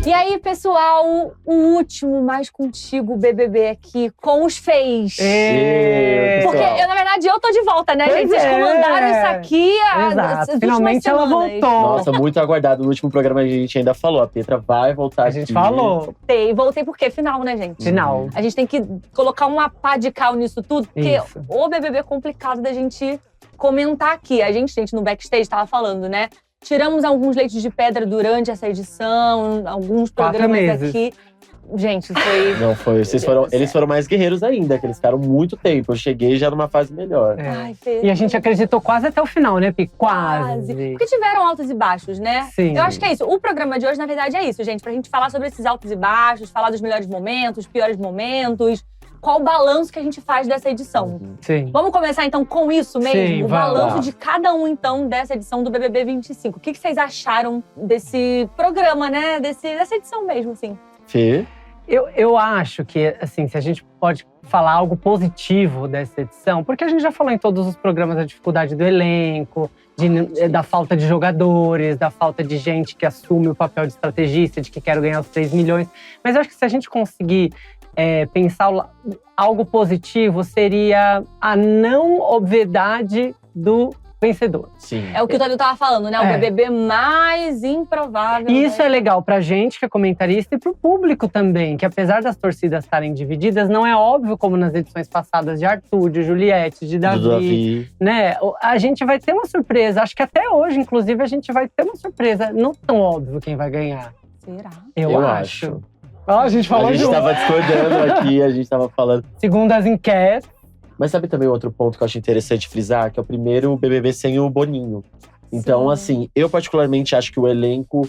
E aí, pessoal, o último Mais Contigo BBB aqui com os Feis. Porque, na verdade, eu tô de volta, né, gente? Vocês comandaram isso aqui Exato. Finalmente ela voltou. Nossa, muito aguardado. No último programa a gente ainda falou. A Petra vai voltar. A gente falou. Voltei porque final, né, gente? Final. A gente tem que colocar uma pá de cal nisso tudo, porque Isso. o BBB é complicado da gente comentar aqui. A gente, no backstage, tava falando, né? Tiramos alguns leitos de pedra durante essa edição, alguns 4 programas meses. aqui. Gente, foi… Não foi. Eles foram mais guerreiros ainda, que eles ficaram muito tempo. Eu cheguei já numa fase melhor. Ai, Fê, E a gente acreditou quase até o final, né, Pi? Quase. Porque tiveram altos e baixos, né? Sim. Eu acho que é isso. O programa de hoje, na verdade, é isso, gente. Pra gente falar sobre esses altos e baixos, falar dos melhores momentos, piores momentos. Qual o balanço que a gente faz dessa edição. Sim. Vamos começar, então, com isso mesmo? Sim, o vamos. balanço de cada um, então, dessa edição do BBB 25. O que vocês acharam desse programa, né? Dessa edição mesmo, assim? Fê? Eu acho que, assim, se a gente pode falar algo positivo dessa edição, porque a gente já falou em todos os programas da dificuldade do elenco, da falta de jogadores, da falta de gente que assume o papel de estrategista, de que quero ganhar os 3 milhões. Mas eu acho que se a gente conseguir pensar algo positivo, seria a não obviedade do vencedor. Sim. É o que o Tadeu tava falando, né? O BBB mais improvável. E isso é legal pra gente, que é comentarista, e pro público também. Que apesar das torcidas estarem divididas, não é óbvio, como nas edições passadas de Arthur, de Juliette, de Davi. Né? A gente vai ter uma surpresa. Acho que até hoje, inclusive, a gente vai ter uma surpresa. Não tão óbvio quem vai ganhar. Será? Eu acho. A gente falou A gente tava discordando aqui, a gente tava falando. Segundo as enquetes. Mas sabe também outro ponto que eu acho interessante frisar? Que é o primeiro BBB sem o Boninho. Então, assim, eu particularmente acho que o elenco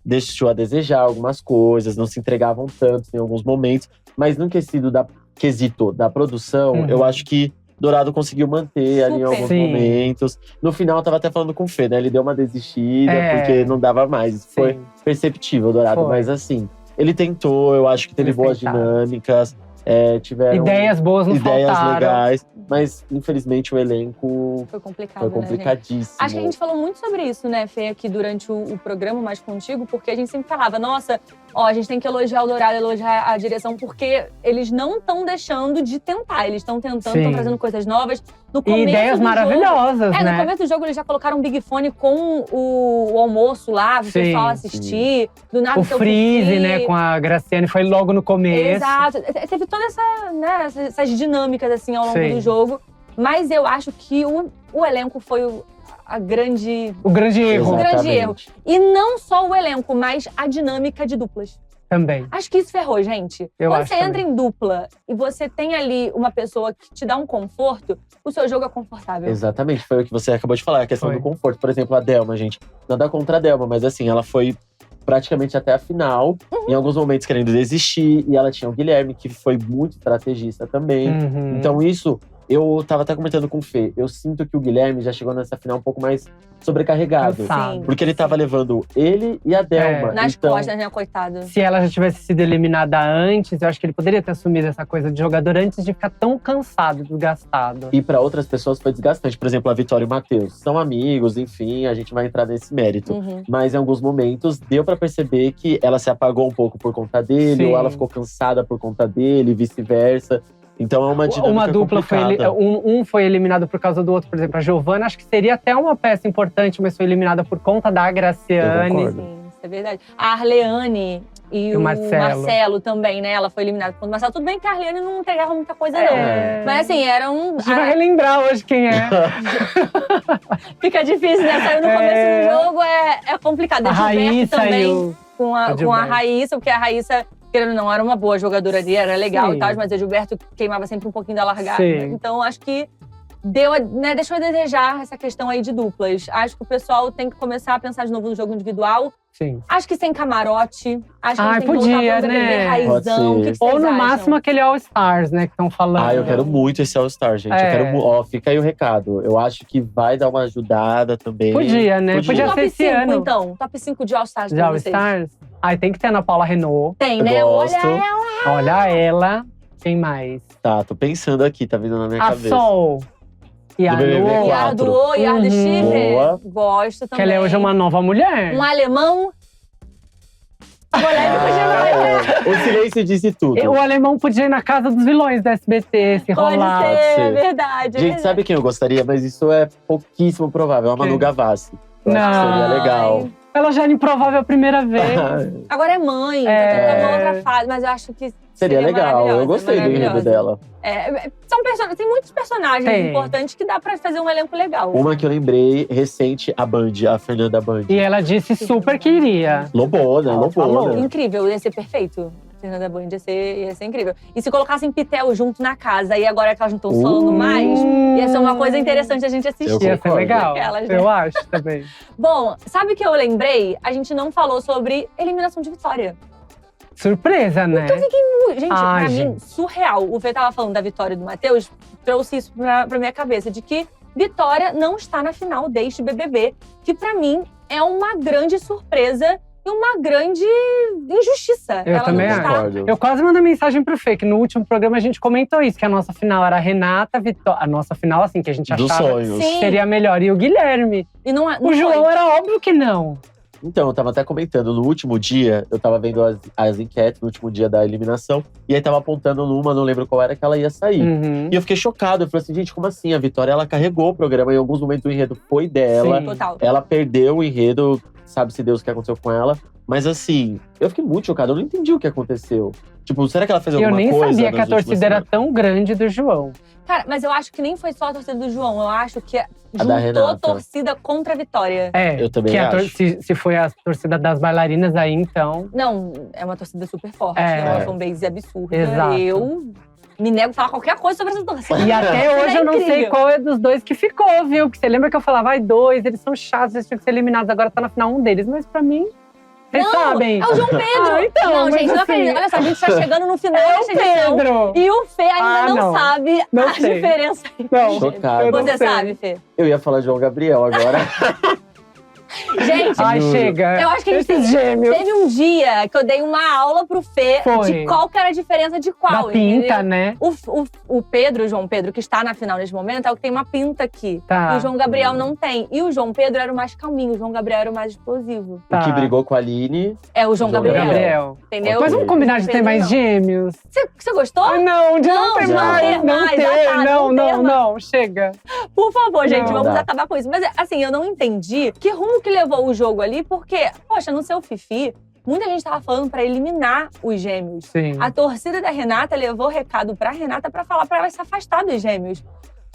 deixou a desejar algumas coisas, não se entregavam tanto em alguns momentos. Mas no quesito da produção, eu acho que Dourado conseguiu manter ali em alguns momentos. No final, eu tava até falando com o Fê, né? Ele deu uma desistida, porque não dava mais. Isso foi perceptível, Dourado. Mas assim, ele tentou, eu acho que teve boas dinâmicas. Tiveram ideias boas, não faltaram. Legais, mas infelizmente o elenco foi complicado, foi complicadíssimo. Né, acho que a gente falou muito sobre isso, né, Fê, aqui durante o programa Mais Contigo, porque a gente sempre falava, nossa, a gente tem que elogiar o Dourado, elogiar a direção, porque eles não estão deixando de tentar, eles estão tentando, estão trazendo coisas novas. No começo e ideias maravilhosas, né? No começo do jogo eles já colocaram um Big Fone com o almoço lá, pro pessoal assistir. Do nada, o Freeze, né, com a Graciane, foi logo no começo. Exato. Teve toda essas dinâmicas, assim, ao longo do jogo. Mas eu acho que o elenco foi o grande erro. O grande erro. E não só o elenco, mas a dinâmica de duplas. Também. Acho que isso ferrou, gente. Quando você entra em dupla e você tem ali uma pessoa que te dá um conforto, o seu jogo é confortável. Exatamente, foi o que você acabou de falar, a questão do conforto. Por exemplo, a Delma, gente. Nada contra a Delma, mas assim, ela foi praticamente até a final, em alguns momentos querendo desistir. E ela tinha o Guilherme, que foi muito estrategista também. Então isso… Eu tava até comentando com o Fê, eu sinto que o Guilherme já chegou nessa final um pouco mais sobrecarregado. Sim, porque ele tava levando ele e a Delma. Nas costas, né, coitado. Se ela já tivesse sido eliminada antes, eu acho que ele poderia ter assumido essa coisa de jogador antes de ficar tão cansado, desgastado. E pra outras pessoas foi desgastante. Por exemplo, a Vitória e o Matheus são amigos, enfim, a gente vai entrar nesse mérito. Mas em alguns momentos deu pra perceber que ela se apagou um pouco por conta dele, ou ela ficou cansada por conta dele, vice-versa. Então é uma dinâmica uma dupla complicada. Um foi eliminado por causa do outro, por exemplo, a Giovana. Acho que seria até uma peça importante, mas foi eliminada por conta da Graciane. Sim, isso é verdade. A Arleane e o Marcelo também, né? Ela foi eliminada por conta do Marcelo. Tudo bem que a Arleane não entregava muita coisa, não. Mas assim, era um… A gente vai relembrar hoje quem é. Fica difícil, né? Saiu no começo do jogo, é complicado. A Raíssa também, com a Raíssa, porque a Raíssa… Querendo ou não, era uma boa jogadora ali, era legal e tal, mas o Gilberto queimava sempre um pouquinho da largada. Então, acho que deixou a desejar essa questão aí de duplas. Acho que o pessoal tem que começar a pensar de novo no jogo individual. Sim. Acho que sem camarote. Acho que a gente tem que podia, voltar pra BBB raizão. O que ou vocês no acham? máximo aquele All Stars, né, que estão falando. Eu quero muito esse All Star, gente. Eu quero, fica aí o recado. Eu acho que vai dar uma ajudada também. Podia, né? Podia ser esse ano. Então. Top 5 de All Stars de All Stars? Tem que ter a Ana Paula Renault. Tem, né? Olha ela. Quem mais? Tá, tô pensando aqui, tá vindo na minha cabeça. A Sol. BBB4. Yara Schiffer. Boa. Gosto também. Que ela é hoje uma nova mulher. Um alemão. O silêncio disse tudo. O alemão podia ir na casa dos vilões da SBT, se rolar. Pode ser, ser. verdade. Gente, sabe quem eu gostaria? Mas isso é pouquíssimo provável. É a Manu Quem? Gavassi. Eu acho que seria legal. Ela já era improvável a primeira vez. Agora é mãe, tá tendo uma outra fase, mas eu acho que Seria legal. maravilhosa, Eu gostei do enredo dela. Tem muitos personagens importantes que dá pra fazer um elenco legal. Uma que eu lembrei recente, a Band, a Fernanda Band. E ela disse super que iria. Lobona, Ela falou. lobona. Incrível, ia ser perfeito. Fernanda Band ia ser incrível. E se colocassem Pitel junto na casa, e agora que elas não estão falando mais, ia ser uma coisa interessante a gente assistir. Ia ser legal. Aquelas, né? Eu acho também. Bom, sabe o que eu lembrei? A gente não falou sobre eliminação de Vitória. Surpresa, né? Gente, pra mim, surreal. O Fê tava falando da vitória do Matheus, trouxe isso pra minha cabeça, de que Vitória não está na final deste BBB, que pra mim é uma grande surpresa e uma grande injustiça. Eu Ela também não acho. está. Eu quase mandei mensagem pro Fê, que no último programa a gente comentou isso, que a nossa final era a Renata, Vitória. A nossa final, assim, que a gente Dos achava sonhos. Sim. seria melhor. E o Guilherme. E não O João era óbvio que não. Então, eu tava até comentando, no último dia, eu tava vendo as enquetes, no último dia da eliminação, e aí tava apontando numa, não lembro qual era, que ela ia sair. Uhum. E eu fiquei chocado, eu falei assim, gente, como assim? A Vitória, ela carregou o programa, em alguns momentos o enredo foi dela. Sim. Total. Ela perdeu o enredo, sabe-se Deus o que aconteceu com ela. Mas assim, eu fiquei muito chocado, eu não entendi o que aconteceu. Tipo, será que ela fez Eu alguma nem coisa? sabia que a nas últimas torcida era semanas? tão grande do João. Cara, mas eu acho que nem foi só a torcida do João. Eu acho que da juntou Renata. torcida contra a Vitória. Eu também que acho. Se foi a torcida das bailarinas aí, então… Não, é uma torcida super forte. É. É uma fanbase absurda. Exato. Eu me nego a falar qualquer coisa sobre essa torcida. E até hoje eu não sei incrível. qual é dos dois que ficou, viu? Porque você lembra que eu falava, ai, dois, eles são chatos, eles tinham que ser eliminados, agora tá na final um deles. Mas pra mim, vocês sabem. É o João Pedro! Ah, então, não, mas gente, não assim, acredito. Olha só, a gente tá chegando no final É dessa o edição. Pedro! E o Fê ainda não sabe Não a sei. diferença. Não, Chocado. eu não Você sei. sabe, Fê? Eu ia falar João Gabriel agora. Gente, Ai, Juro. chega. eu acho que a gente Esses gêmeos. teve um dia que eu dei uma aula pro Fê Foi. de qual que era a diferença de qual. Da pinta, entendeu? né? O Pedro, o João Pedro, que está na final nesse momento, é o que tem uma pinta aqui. Tá. E o João Gabriel não tem. E o João Pedro era o mais calminho, o João Gabriel era o mais explosivo. Tá. O que brigou com a Aline. É o João João Gabriel. Gabriel. Entendeu? Mas vamos combinar de ter Pedro, mais não. gêmeos? Você gostou? Ah, não, de não Não, ter não mais. ter Não mais, ter, já tá, não, não ter mais. não, chega. Por favor, gente, Não. vamos Dá. acabar com isso. Mas, assim, eu não entendi que rumo que levou o jogo ali, porque, poxa, no seu Fifi, muita gente tava falando pra eliminar os gêmeos. Sim. A torcida da Renata levou recado pra Renata pra falar pra ela se afastar dos gêmeos.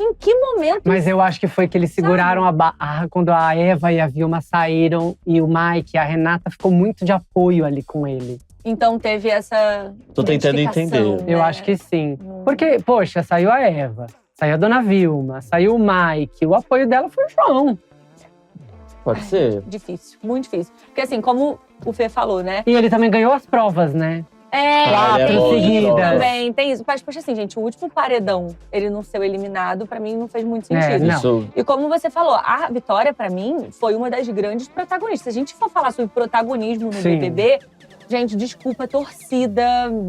Em que momento? Mas eu acho que foi que eles seguraram a barra quando a Eva e a Vilma saíram e o Mike, a Renata ficou muito de apoio ali com ele. Então teve essa Tô tentando identificação, entender. né? Eu acho que sim. Hum. Porque, poxa, saiu a Eva, saiu a Dona Vilma, saiu o Mike. O apoio dela foi o João. Pode ser. Difícil, muito difícil. Porque assim, como o Fê falou, né? E ele também ganhou as provas, né? ele é tem bom, isso seguidas. também, tem isso. Mas, poxa, assim, gente, o último paredão, ele não ser eliminado, pra mim não fez muito sentido. Não. Isso. E como você falou, a Vitória, pra mim, foi uma das grandes protagonistas. Se a gente for falar sobre protagonismo no Sim. BBB, gente, desculpa, torcida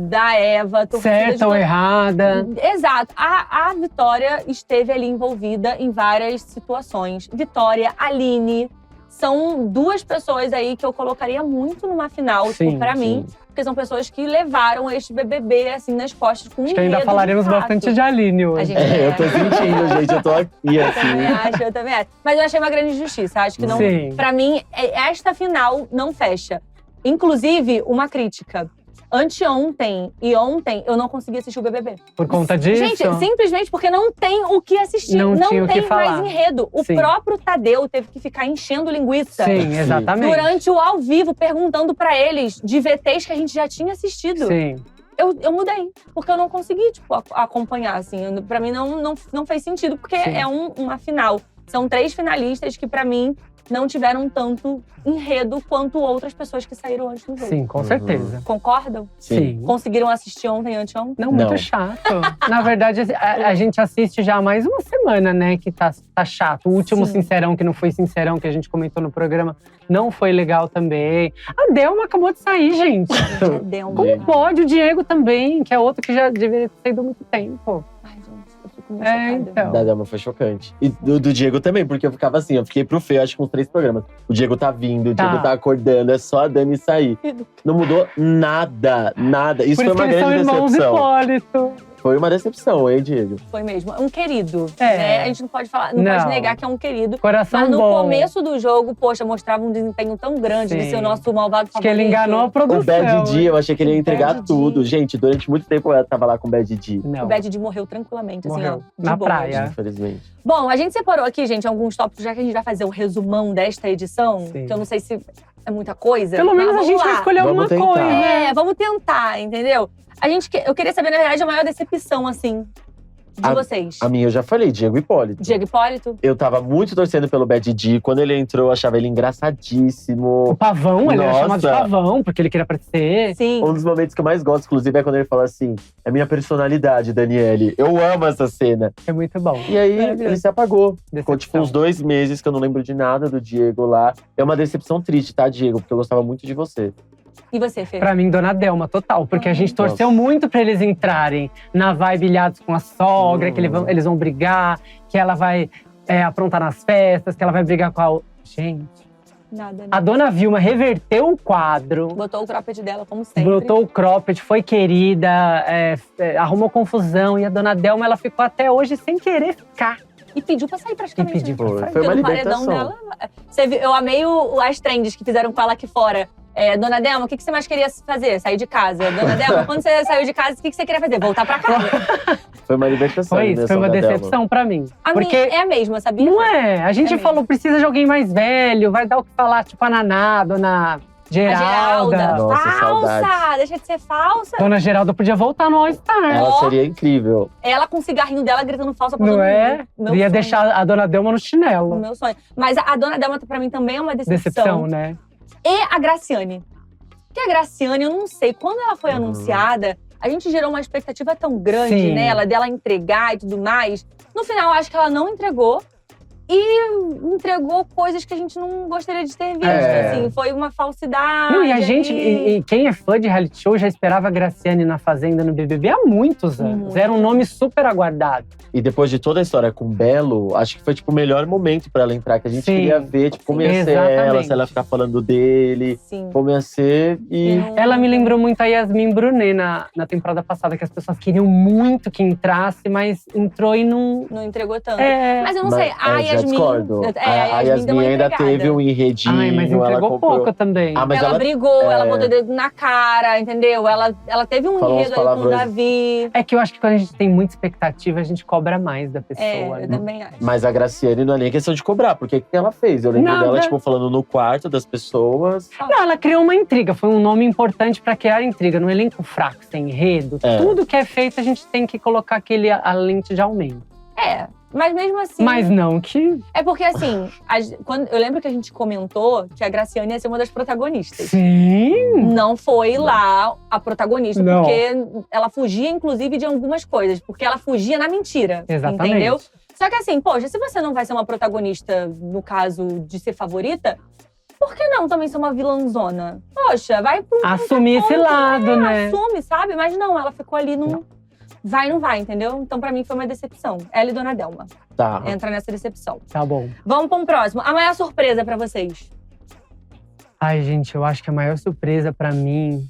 da Eva, torcida Certa ou errada. Exato. A Vitória esteve ali envolvida em várias situações. Vitória, Aline, são duas pessoas aí que eu colocaria muito numa final, Sim, tipo, pra mim. Porque são pessoas que levaram este BBB, assim, nas costas com Acho que ainda enredo, falaremos de fato. bastante de Aline A hoje. gente Eu tô sentindo, gente. Eu tô aqui, assim. eu também acho. Mas eu achei uma grande injustiça. Acho que não. Sim. Pra mim, esta final não fecha. Inclusive, uma crítica. Anteontem e ontem, eu não consegui assistir o BBB. Por conta disso. Gente, simplesmente porque não tem o que assistir. Não tinha o que tem mais falar. enredo. O Sim. próprio Tadeu teve que ficar enchendo linguiça. Sim, exatamente. Durante o ao vivo, perguntando pra eles de VTs que a gente já tinha assistido. Sim. Eu mudei, porque eu não consegui, tipo, acompanhar, assim. Pra mim, não fez sentido, porque Sim. é uma final. São 3 finalistas que, pra mim, não tiveram tanto enredo quanto outras pessoas que saíram antes do jogo. Sim, com certeza. Concordam? Sim. Conseguiram assistir ontem, anteontem? Não, muito Não. chato. Na verdade, a gente assiste já há mais uma semana, né, que tá chato. O último Sim. Sincerão, que não foi Sincerão, que a gente comentou no programa, não foi legal também. A Delma acabou de sair, gente. Deu Como pode? O Diego também, que é outro que já deveria ter saído há muito tempo. Ai, gente, eu fico fico muito chocada. Então. Da Delma foi chocante. E do Diego também, porque eu ficava assim, eu fiquei pro Fê, acho que uns 3 programas. O Diego tá vindo, o Diego tá acordando, é só a Dani sair. Não mudou nada. Isso Por foi isso uma que eles são grande irmãos decepção. Hipólito. Foi uma decepção, hein, Diego? Foi mesmo. Um querido, né? A gente não pode falar, não pode negar que é um querido. Coração Mas no bom. começo do jogo, poxa, mostrava um desempenho tão grande de ser o nosso malvado favorito. Acho que ele enganou a produção. O Bad D, eu achei que ele ia entregar Bad tudo. D. Gente, durante muito tempo eu tava lá com o Bad D. Não. O Bad D morreu tranquilamente, Morreu. assim, ó. De Na boas. praia. Infelizmente. Bom, a gente separou aqui, gente, alguns tópicos, já que a gente vai fazer o resumão desta edição. Sim. Que eu não sei se é muita coisa. Pelo menos a vamos gente lá. vai escolher Vamos uma tentar. coisa. Vamos tentar, entendeu? Eu queria saber, na verdade, a maior decepção, assim, de vocês. A minha eu já falei, Diego Hipólito. Diego Hipólito? Eu tava muito torcendo pelo Bad D. Quando ele entrou, eu achava ele engraçadíssimo. O Pavão, ele era Nossa. chamado de Pavão, porque ele queria aparecer. Sim. Um dos momentos que eu mais gosto, inclusive, é quando ele fala assim: é minha personalidade, Daniele. Eu amo essa cena. É muito bom. E aí, Maravilhoso. ele se apagou. Ficou, tipo, Decepção. uns 2 meses que eu não lembro de nada do Diego lá. É uma decepção triste, tá, Diego? Porque eu gostava muito de você. E você, Fê? Pra mim, Dona Delma, total. Porque a gente torceu muito pra eles entrarem na vibe ilhados com a sogra, que eles vão brigar, que ela vai aprontar nas festas, que ela vai brigar com a… Gente, Nada, né? a Dona Vilma reverteu o quadro. Botou o cropped dela, como sempre. Botou o cropped, foi querida, arrumou confusão. E a Dona Delma, ela ficou até hoje sem querer ficar. E pediu pra sair praticamente. E pediu pra né? sair. Foi uma Porque no paredão libertação. dela, você viu, eu amei as trends que fizeram com ela aqui fora. Dona Delma, o que você mais queria fazer? Sair de casa. Dona Delma, quando você saiu de casa, o que você queria fazer? Voltar pra casa. Foi uma libertação. Foi isso, foi uma decepção pra mim. A Porque minha é a mesma, sabia? não é. A gente É mesmo. falou, precisa de alguém mais velho, vai dar o que falar, tipo a Naná, Dona A Geralda. Geralda. Nossa, Falsa! saudades. Deixa de ser falsa. Dona Geralda podia voltar no All Star. Ela seria incrível. Ela com o cigarrinho dela gritando falsa pra Não todo é? mundo. Meu Ia sonho. deixar a Dona Delma no O chinelo. meu sonho. Mas a Dona Delma, pra mim, também é uma Decepção, né? E a Graciane. Porque a Graciane, eu não sei, quando ela foi anunciada, a gente gerou uma expectativa tão grande Sim. nela, dela entregar e tudo mais. No final, acho que ela não entregou. E entregou coisas que a gente não gostaria de ter visto, assim. Foi uma falsidade. Não, e a gente, ali. e quem é fã de reality show já esperava a Graciane na Fazenda, no BBB há muitos anos. Era um nome super aguardado. E depois de toda a história com o Belo, acho que foi, tipo, o melhor momento pra ela entrar. Que a gente Sim. queria ver, tipo, como ia ser Exatamente. ela, se ela ficar falando dele. Sim. Como ia ser. E Ela me lembrou muito a Yasmin Brunet na temporada passada, que as pessoas queriam muito que entrasse, mas entrou e não… Não entregou tanto. É. Mas eu não sei, a já Yasmin… discordo. a A deu Yasmin uma ainda entregada. teve um enredinho. Ai, mas ela entregou comprou. pouco também. Ah, mas ela brigou, ela é. botou o dedo na cara, entendeu? Ela teve um Falou uns enredo ali com o palavrões. Davi. É que eu acho que quando a gente tem muita expectativa, a gente cobra mais da pessoa. Eu né? também acho. Mas a Graciane não é nem questão de cobrar, porque o que ela fez? Eu lembro Nada. dela, tipo, falando no quarto das pessoas. Não, ela criou uma intriga, foi um nome importante pra criar intriga. No elenco fraco, sem enredo, tudo que é feito, a gente tem que colocar a lente de aumento. Mas mesmo assim… Mas não que… É porque assim, eu lembro que a gente comentou que a Graciane ia ser uma das protagonistas. Sim! Não foi lá a protagonista, Não. porque ela fugia, inclusive, de algumas coisas. Porque ela fugia na mentira, Exatamente. entendeu? Só que assim, poxa, se você não vai ser uma protagonista, no caso de ser favorita, por que não também ser uma vilãzona? Poxa, vai pro… Assumir esse lado, né? Assume, sabe? Mas não, ela ficou ali num… Vai, não vai, entendeu? Então, pra mim, foi uma decepção. Ela e Dona Delma. Tá. Entra nessa decepção. Tá bom. Vamos para um próximo. A maior surpresa pra vocês? Ai, gente, eu acho que a maior surpresa pra mim…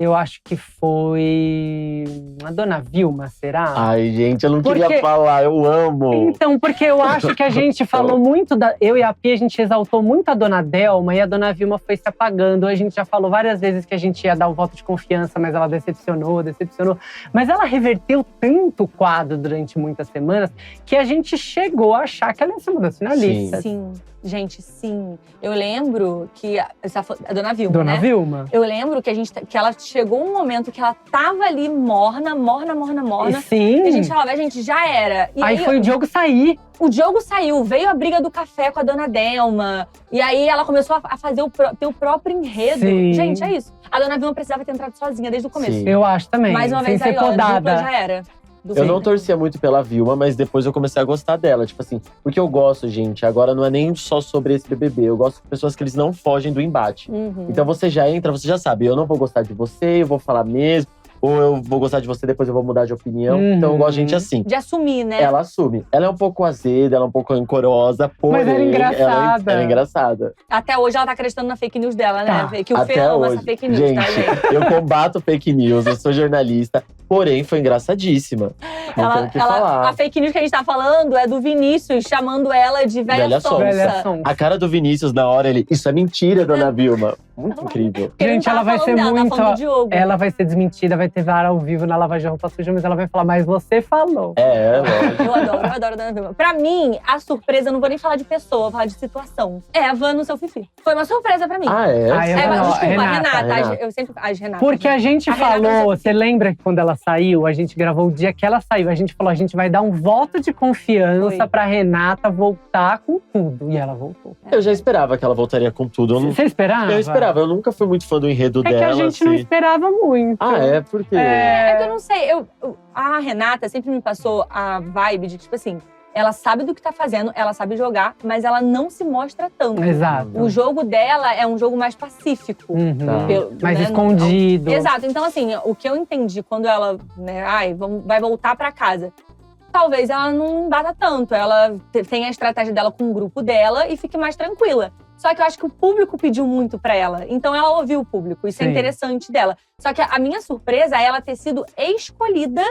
Eu acho que foi… a Dona Vilma, será? Ai, gente, eu não Porque- queria falar, eu amo. Então, porque eu acho que a gente falou muito eu e a Pia, a gente exaltou muito a Dona Delma e a Dona Vilma foi se apagando. A gente já falou várias vezes que a gente ia dar o voto de confiança, mas ela decepcionou. Mas ela reverteu tanto o quadro durante muitas semanas que a gente chegou a achar que ela ia ser uma das finalistas. Sim, gente, sim. Eu lembro que a Dona Vilma, Dona né? Vilma. Eu lembro que ela chegou um momento que ela tava ali morna. E sim. E a gente falava, gente, já era. E Aí foi o Diogo sair. O Diogo saiu, veio a briga do café com a Dona Delma. E aí ela começou a fazer ter o próprio enredo. Sim. Gente, é isso. A Dona Vilma precisava ter entrado sozinha desde o começo. Sim. Eu acho também. Mais uma sem vez ser aí, ó, a dupla podada. já era. Eu não torcia muito pela Vilma, mas depois eu comecei a gostar dela. Tipo assim, porque eu gosto, gente. Agora não é nem só sobre esse BBB. Eu gosto de pessoas que eles não fogem do embate. Uhum. Então você já entra, você já sabe. Eu não vou gostar de você, eu vou falar mesmo. ou eu vou gostar de você, depois eu vou mudar de opinião. Então eu gosto de gente assim. De assumir, né? Ela assume. Ela é um pouco azeda, ela é um pouco rancorosa, porém… Mas ela é engraçada. Ela é engraçada. Até hoje ela tá acreditando na fake news dela, né? Tá. Que o Fê Até ama hoje. essa fake news, Gente, tá, gente? eu combato fake news, eu sou jornalista. Porém, foi engraçadíssima. Não tenho o que falar. A fake news que a gente tá falando é do Vinícius chamando ela de velha sonsa. Velha sonsa. A cara do Vinícius na hora, ele… Isso é mentira, dona Vilma. Muito incrível. Ele não Gente, tava ela vai falando ser dela, tava muito… falando do Diogo. Ela vai ser desmentida, vai ter vara ao vivo na lavagem de roupa suja, mas ela vai falar, mas você falou. Lógico. Eu adoro a Dona Vilma. Pra mim, a surpresa, eu não vou nem falar de pessoa, vou falar de situação. Eva no seu fifi. Foi uma surpresa pra mim. Ah, é? Ah, Eva não, Desculpa, Renata. Renata. Eu sempre… As Renatas. Porque a gente Renata falou, no seu você lembra que quando ela saiu, a gente gravou o dia que ela saiu, a gente falou, a gente vai dar um voto de confiança Foi. pra Renata voltar com tudo. E ela voltou. Eu já esperava que ela voltaria com tudo. Você esperava? Eu esperava. Eu nunca fui muito fã do enredo É dela. que a gente não assim. esperava muito. Ah, é? Por quê? É que eu não sei, a Renata sempre me passou a vibe de, tipo assim, ela sabe do que tá fazendo, ela sabe jogar, mas ela não se mostra tanto. Exato. O jogo dela é um jogo mais pacífico. Uhum. Tá. Mais né, escondido. Exato. Então, assim, o que eu entendi quando ela, né, vai voltar pra casa. Talvez ela não bata tanto. Ela tenha a estratégia dela com o grupo dela e fique mais tranquila. Só que eu acho que o público pediu muito pra ela. Então ela ouviu o público. Isso é Sim. interessante dela. Só que a minha surpresa é ela ter sido escolhida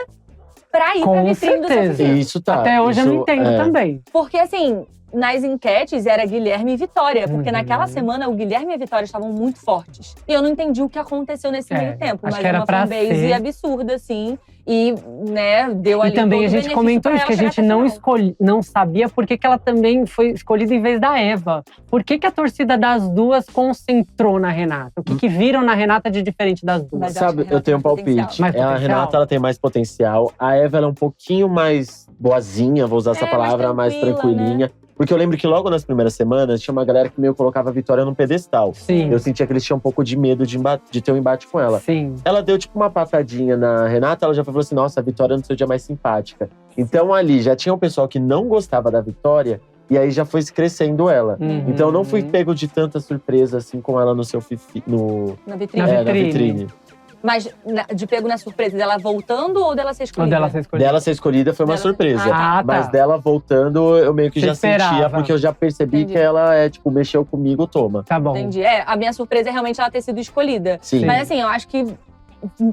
pra ir pra Com vitrine do certeza. Sofia. Isso tá. Até hoje eu não isso entendo é. também. Porque, assim, nas enquetes era Guilherme e Vitória. Porque Uhum. naquela semana o Guilherme e a Vitória estavam muito fortes. E eu não entendi o que aconteceu nesse meio tempo. acho Mas que era é uma pra fanbase ser. absurda, assim. E, né, deu ali E também todo a o gente benefício comentou pra isso, ela que a chegar gente até final. não sabia por que ela também foi escolhida em vez da Eva. Por que a torcida das duas concentrou na Renata? O que viram na Renata de diferente das duas? Mas eu acho Sabe, que a eu tenho um Renata tem palpite. Mais A potencial? Renata, ela tem mais potencial. A Eva, ela é um pouquinho mais boazinha, vou usar essa mais palavra, mais tranquila, tranquilinha. Porque eu lembro que logo nas primeiras semanas, tinha uma galera que meio colocava a Vitória num pedestal. Sim, Eu sentia que eles tinham um pouco de medo de ter um embate com ela. sim. Ela deu tipo uma patadinha na Renata, ela já falou assim, nossa, a Vitória no seu dia mais simpática. Então ali, já tinha um pessoal que não gostava da Vitória, e aí já foi se crescendo ela. Uhum. Então eu não fui pego de tanta surpresa assim com ela no seu fifi, Na vitrine. Na na vitrine. Mas de pego na surpresa, dela voltando ou dela ser Ou escolhida? dela ser escolhida. Dela ser escolhida foi uma Dela- surpresa. Ah, tá. Mas dela voltando, eu meio que Você já sentia, esperava. porque eu já percebi Entendi. que ela é, tipo, mexeu comigo, toma. Tá bom. Entendi. A minha surpresa é realmente ela ter sido escolhida. Sim. Mas assim, eu acho que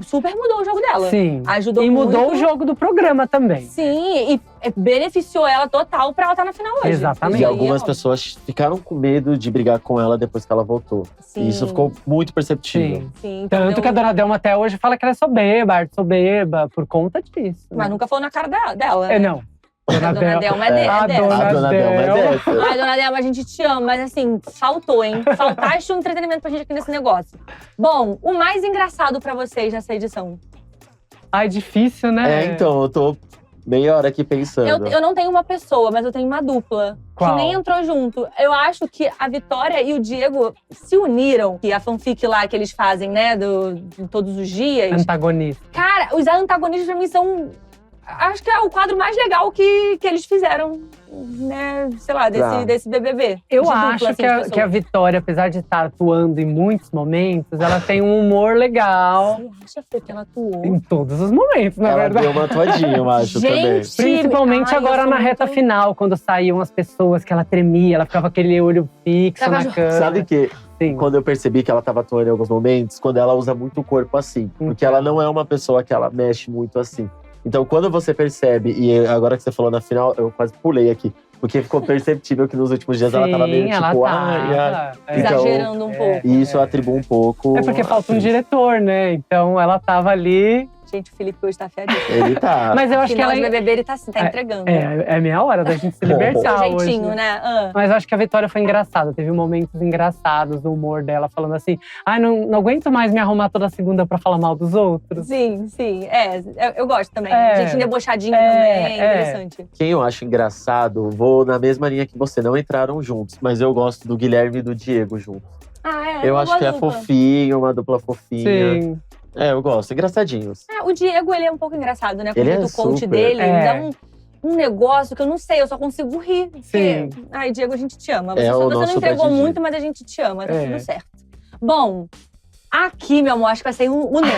super mudou o jogo dela. Sim. Ajudou E mudou muito. o jogo do programa também. Sim, e beneficiou ela total pra ela estar na final hoje. Exatamente. E Isso aí algumas é óbvio. pessoas ficaram com medo de brigar com ela depois que ela voltou. Sim. E isso ficou muito perceptível. Sim. Sim, então Tanto deu- que a Dona Delma até hoje fala que ela é soberba por conta disso. Mas nunca falou na cara dela. É, não. A Dona Delma é dela. A É dela. Dona A Dona Delma é Delma. dessa. Ai, Dona Delma, a gente te ama, mas assim, faltou, hein? Faltaste um entretenimento pra gente aqui nesse negócio. Bom, o mais engraçado pra vocês nessa edição? Ai, difícil, né? Então, eu tô meia hora aqui pensando. Eu não tenho uma pessoa, mas eu tenho uma dupla. Qual? Que nem entrou junto. Eu acho que a Vitória e o Diego se uniram. E a fanfic lá que eles fazem, né, de todos os dias. Antagonista. Cara, os antagonistas pra mim são… Acho que é o quadro mais legal que eles fizeram, né, sei lá, Tá. desse BBB. Eu De dupla, acho assim, que, de a, pessoas. que a Vitória, apesar de estar atuando em muitos momentos, ela tem um humor legal Você acha, Fê, que ela atuou? em todos os momentos, na Ela verdade. deu uma atuadinha, eu acho, também. Gente! Principalmente Ai, eu agora sou na reta muito- final, quando saíam as pessoas que ela tremia, ela ficava com aquele olho fixo Tava na jo- câmera. Sabe que Sim. quando eu percebi que ela tava atuando em alguns momentos, quando ela usa muito o corpo assim. Porque ela não é uma pessoa que ela mexe muito assim. Então, quando você percebe, e agora que você falou na final, eu quase pulei aqui. Porque ficou perceptível que nos últimos dias ela tava meio Sim, ela tipo, tava. ai, ai. É. Então, Exagerando um pouco. E isso atribui um pouco. É porque falta um diretor, né? Então ela tava ali. Gente, o Felipe hoje tá fiadíssimo. Ele tá. Mas eu acho que Final ela. de BBB ele tá entregando. É minha hora da gente se libertar Seu hoje. jeitinho, né? Ah. Mas eu acho que a Vitória foi engraçada. Teve momentos engraçados do humor dela, falando assim: ai, não aguento mais me arrumar toda segunda pra falar mal dos outros. Sim, sim. Eu gosto também. É. Jeitinho debochadinho É, também, é. interessante. Quem eu acho engraçado, vou na mesma linha que você. Não entraram juntos, mas eu gosto do Guilherme e do Diego juntos. Eu Eu acho que é fofinho, uma dupla fofinha. Sim. É, eu gosto. Engraçadinhos. O Diego, ele é um pouco engraçado, né? Com Ele o é coach super. dele, É. ele dá um negócio que eu não sei, eu só consigo rir. Sim. Porque, ai, Diego, a gente te ama. É o Você não nosso entregou Brad Pitt. muito, mas a gente te ama, tá É. tudo certo. Bom, Aqui, meu amor, acho que vai ser unânime.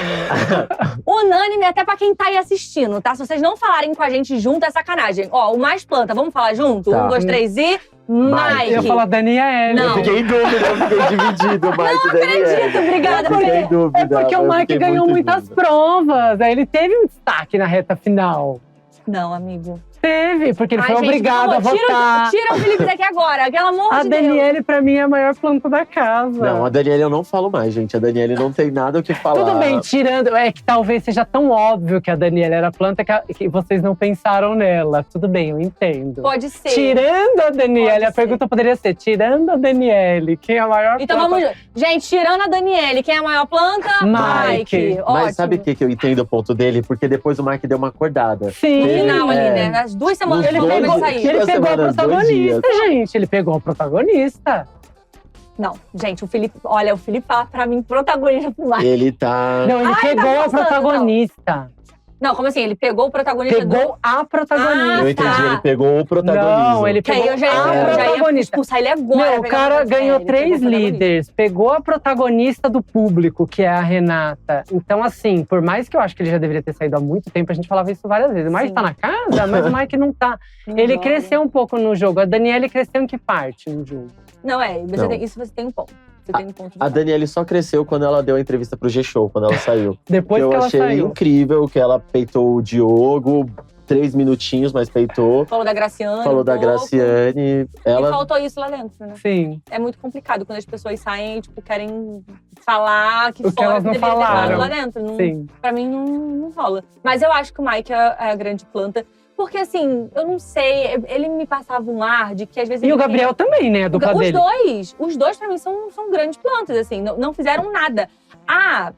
Unânime até pra quem tá aí assistindo, tá? Se vocês não falarem com a gente junto, é sacanagem. Ó, o Mais Planta, vamos falar junto? Tá. 1, 2, 3 e… Mike. Eu ia falar Daniele. Não. Eu fiquei em dúvida, eu fiquei dividido, Mike. Não acredito, obrigada. Eu fiquei em dúvida. É porque o Mike ganhou muitas provas. Aí ele teve um destaque na reta final. Não, amigo. Teve, porque ele Ai, foi gente, obrigado a por favor, votar. Tira o Felipe daqui agora, pelo amor A de Deus. Daniele, pra mim, é a maior planta da casa. Não, a Daniele eu não falo mais, gente. A Daniele não tem nada o que falar. Tudo bem, tirando… É que talvez seja tão óbvio que a Daniele era planta que vocês não pensaram nela. Tudo bem, eu entendo. Pode ser. Tirando a Daniele, Pode a pergunta poderia ser: tirando a Daniele, quem é a maior Então planta? vamos… Gente, tirando a Daniele, quem é a maior planta? Mike. Ótimo. Mas sabe o que eu entendo o ponto dele? Porque depois o Mike deu uma acordada. Sim. No final ali, É. né? Nas 2 semanas Nos ele dois pegou dias. sair. Ele pegou a semanas, 2 protagonista, gente. Ele pegou a protagonista. Não, gente, o Felipe… Olha, o Felipe, pra mim, protagonista pro Mike. Ele tá… Não, ele Ai, pegou tá a passando, protagonista. Não, como assim? Ele pegou o protagonista Pegou a protagonista. Eu entendi, tá. ele pegou o protagonismo. Não, ele Que aí pegou eu já a ia protagonista. expulsar ele agora. Meu, o pegar cara o ganhou ele 3 pegou o protagonista. líderes, pegou a protagonista do público, que é a Renata. Então, assim, por mais que eu acho que ele já deveria ter saído há muito tempo, a gente falava isso várias vezes. O Mike Sim. tá na casa, mas o Mike não tá. Não Ele joga. cresceu um pouco no jogo. A Daniele cresceu em que parte no jogo? Não, Não. isso você tem um ponto. Você tem um ponto de A Daniele só cresceu quando ela deu a entrevista pro G-Show, quando ela saiu. Depois eu que ela achei saiu. incrível que ela peitou o Diogo, 3 minutinhos, mas peitou. Falou da Graciane. Falou um da pouco. Graciane. E Ela… faltou isso lá dentro, né? Sim. É muito complicado quando as pessoas saem e, tipo, querem falar que O que fora elas não deveria ter falado falaram. lá dentro. Não, Sim. pra mim, não rola. Mas eu acho que o Mike é a grande planta. Porque, assim, eu não sei, ele me passava um ar de que às vezes… E ele o Gabriel também, né? A dupla Os dele. os dois pra mim são grandes plantas, assim, não fizeram nada. A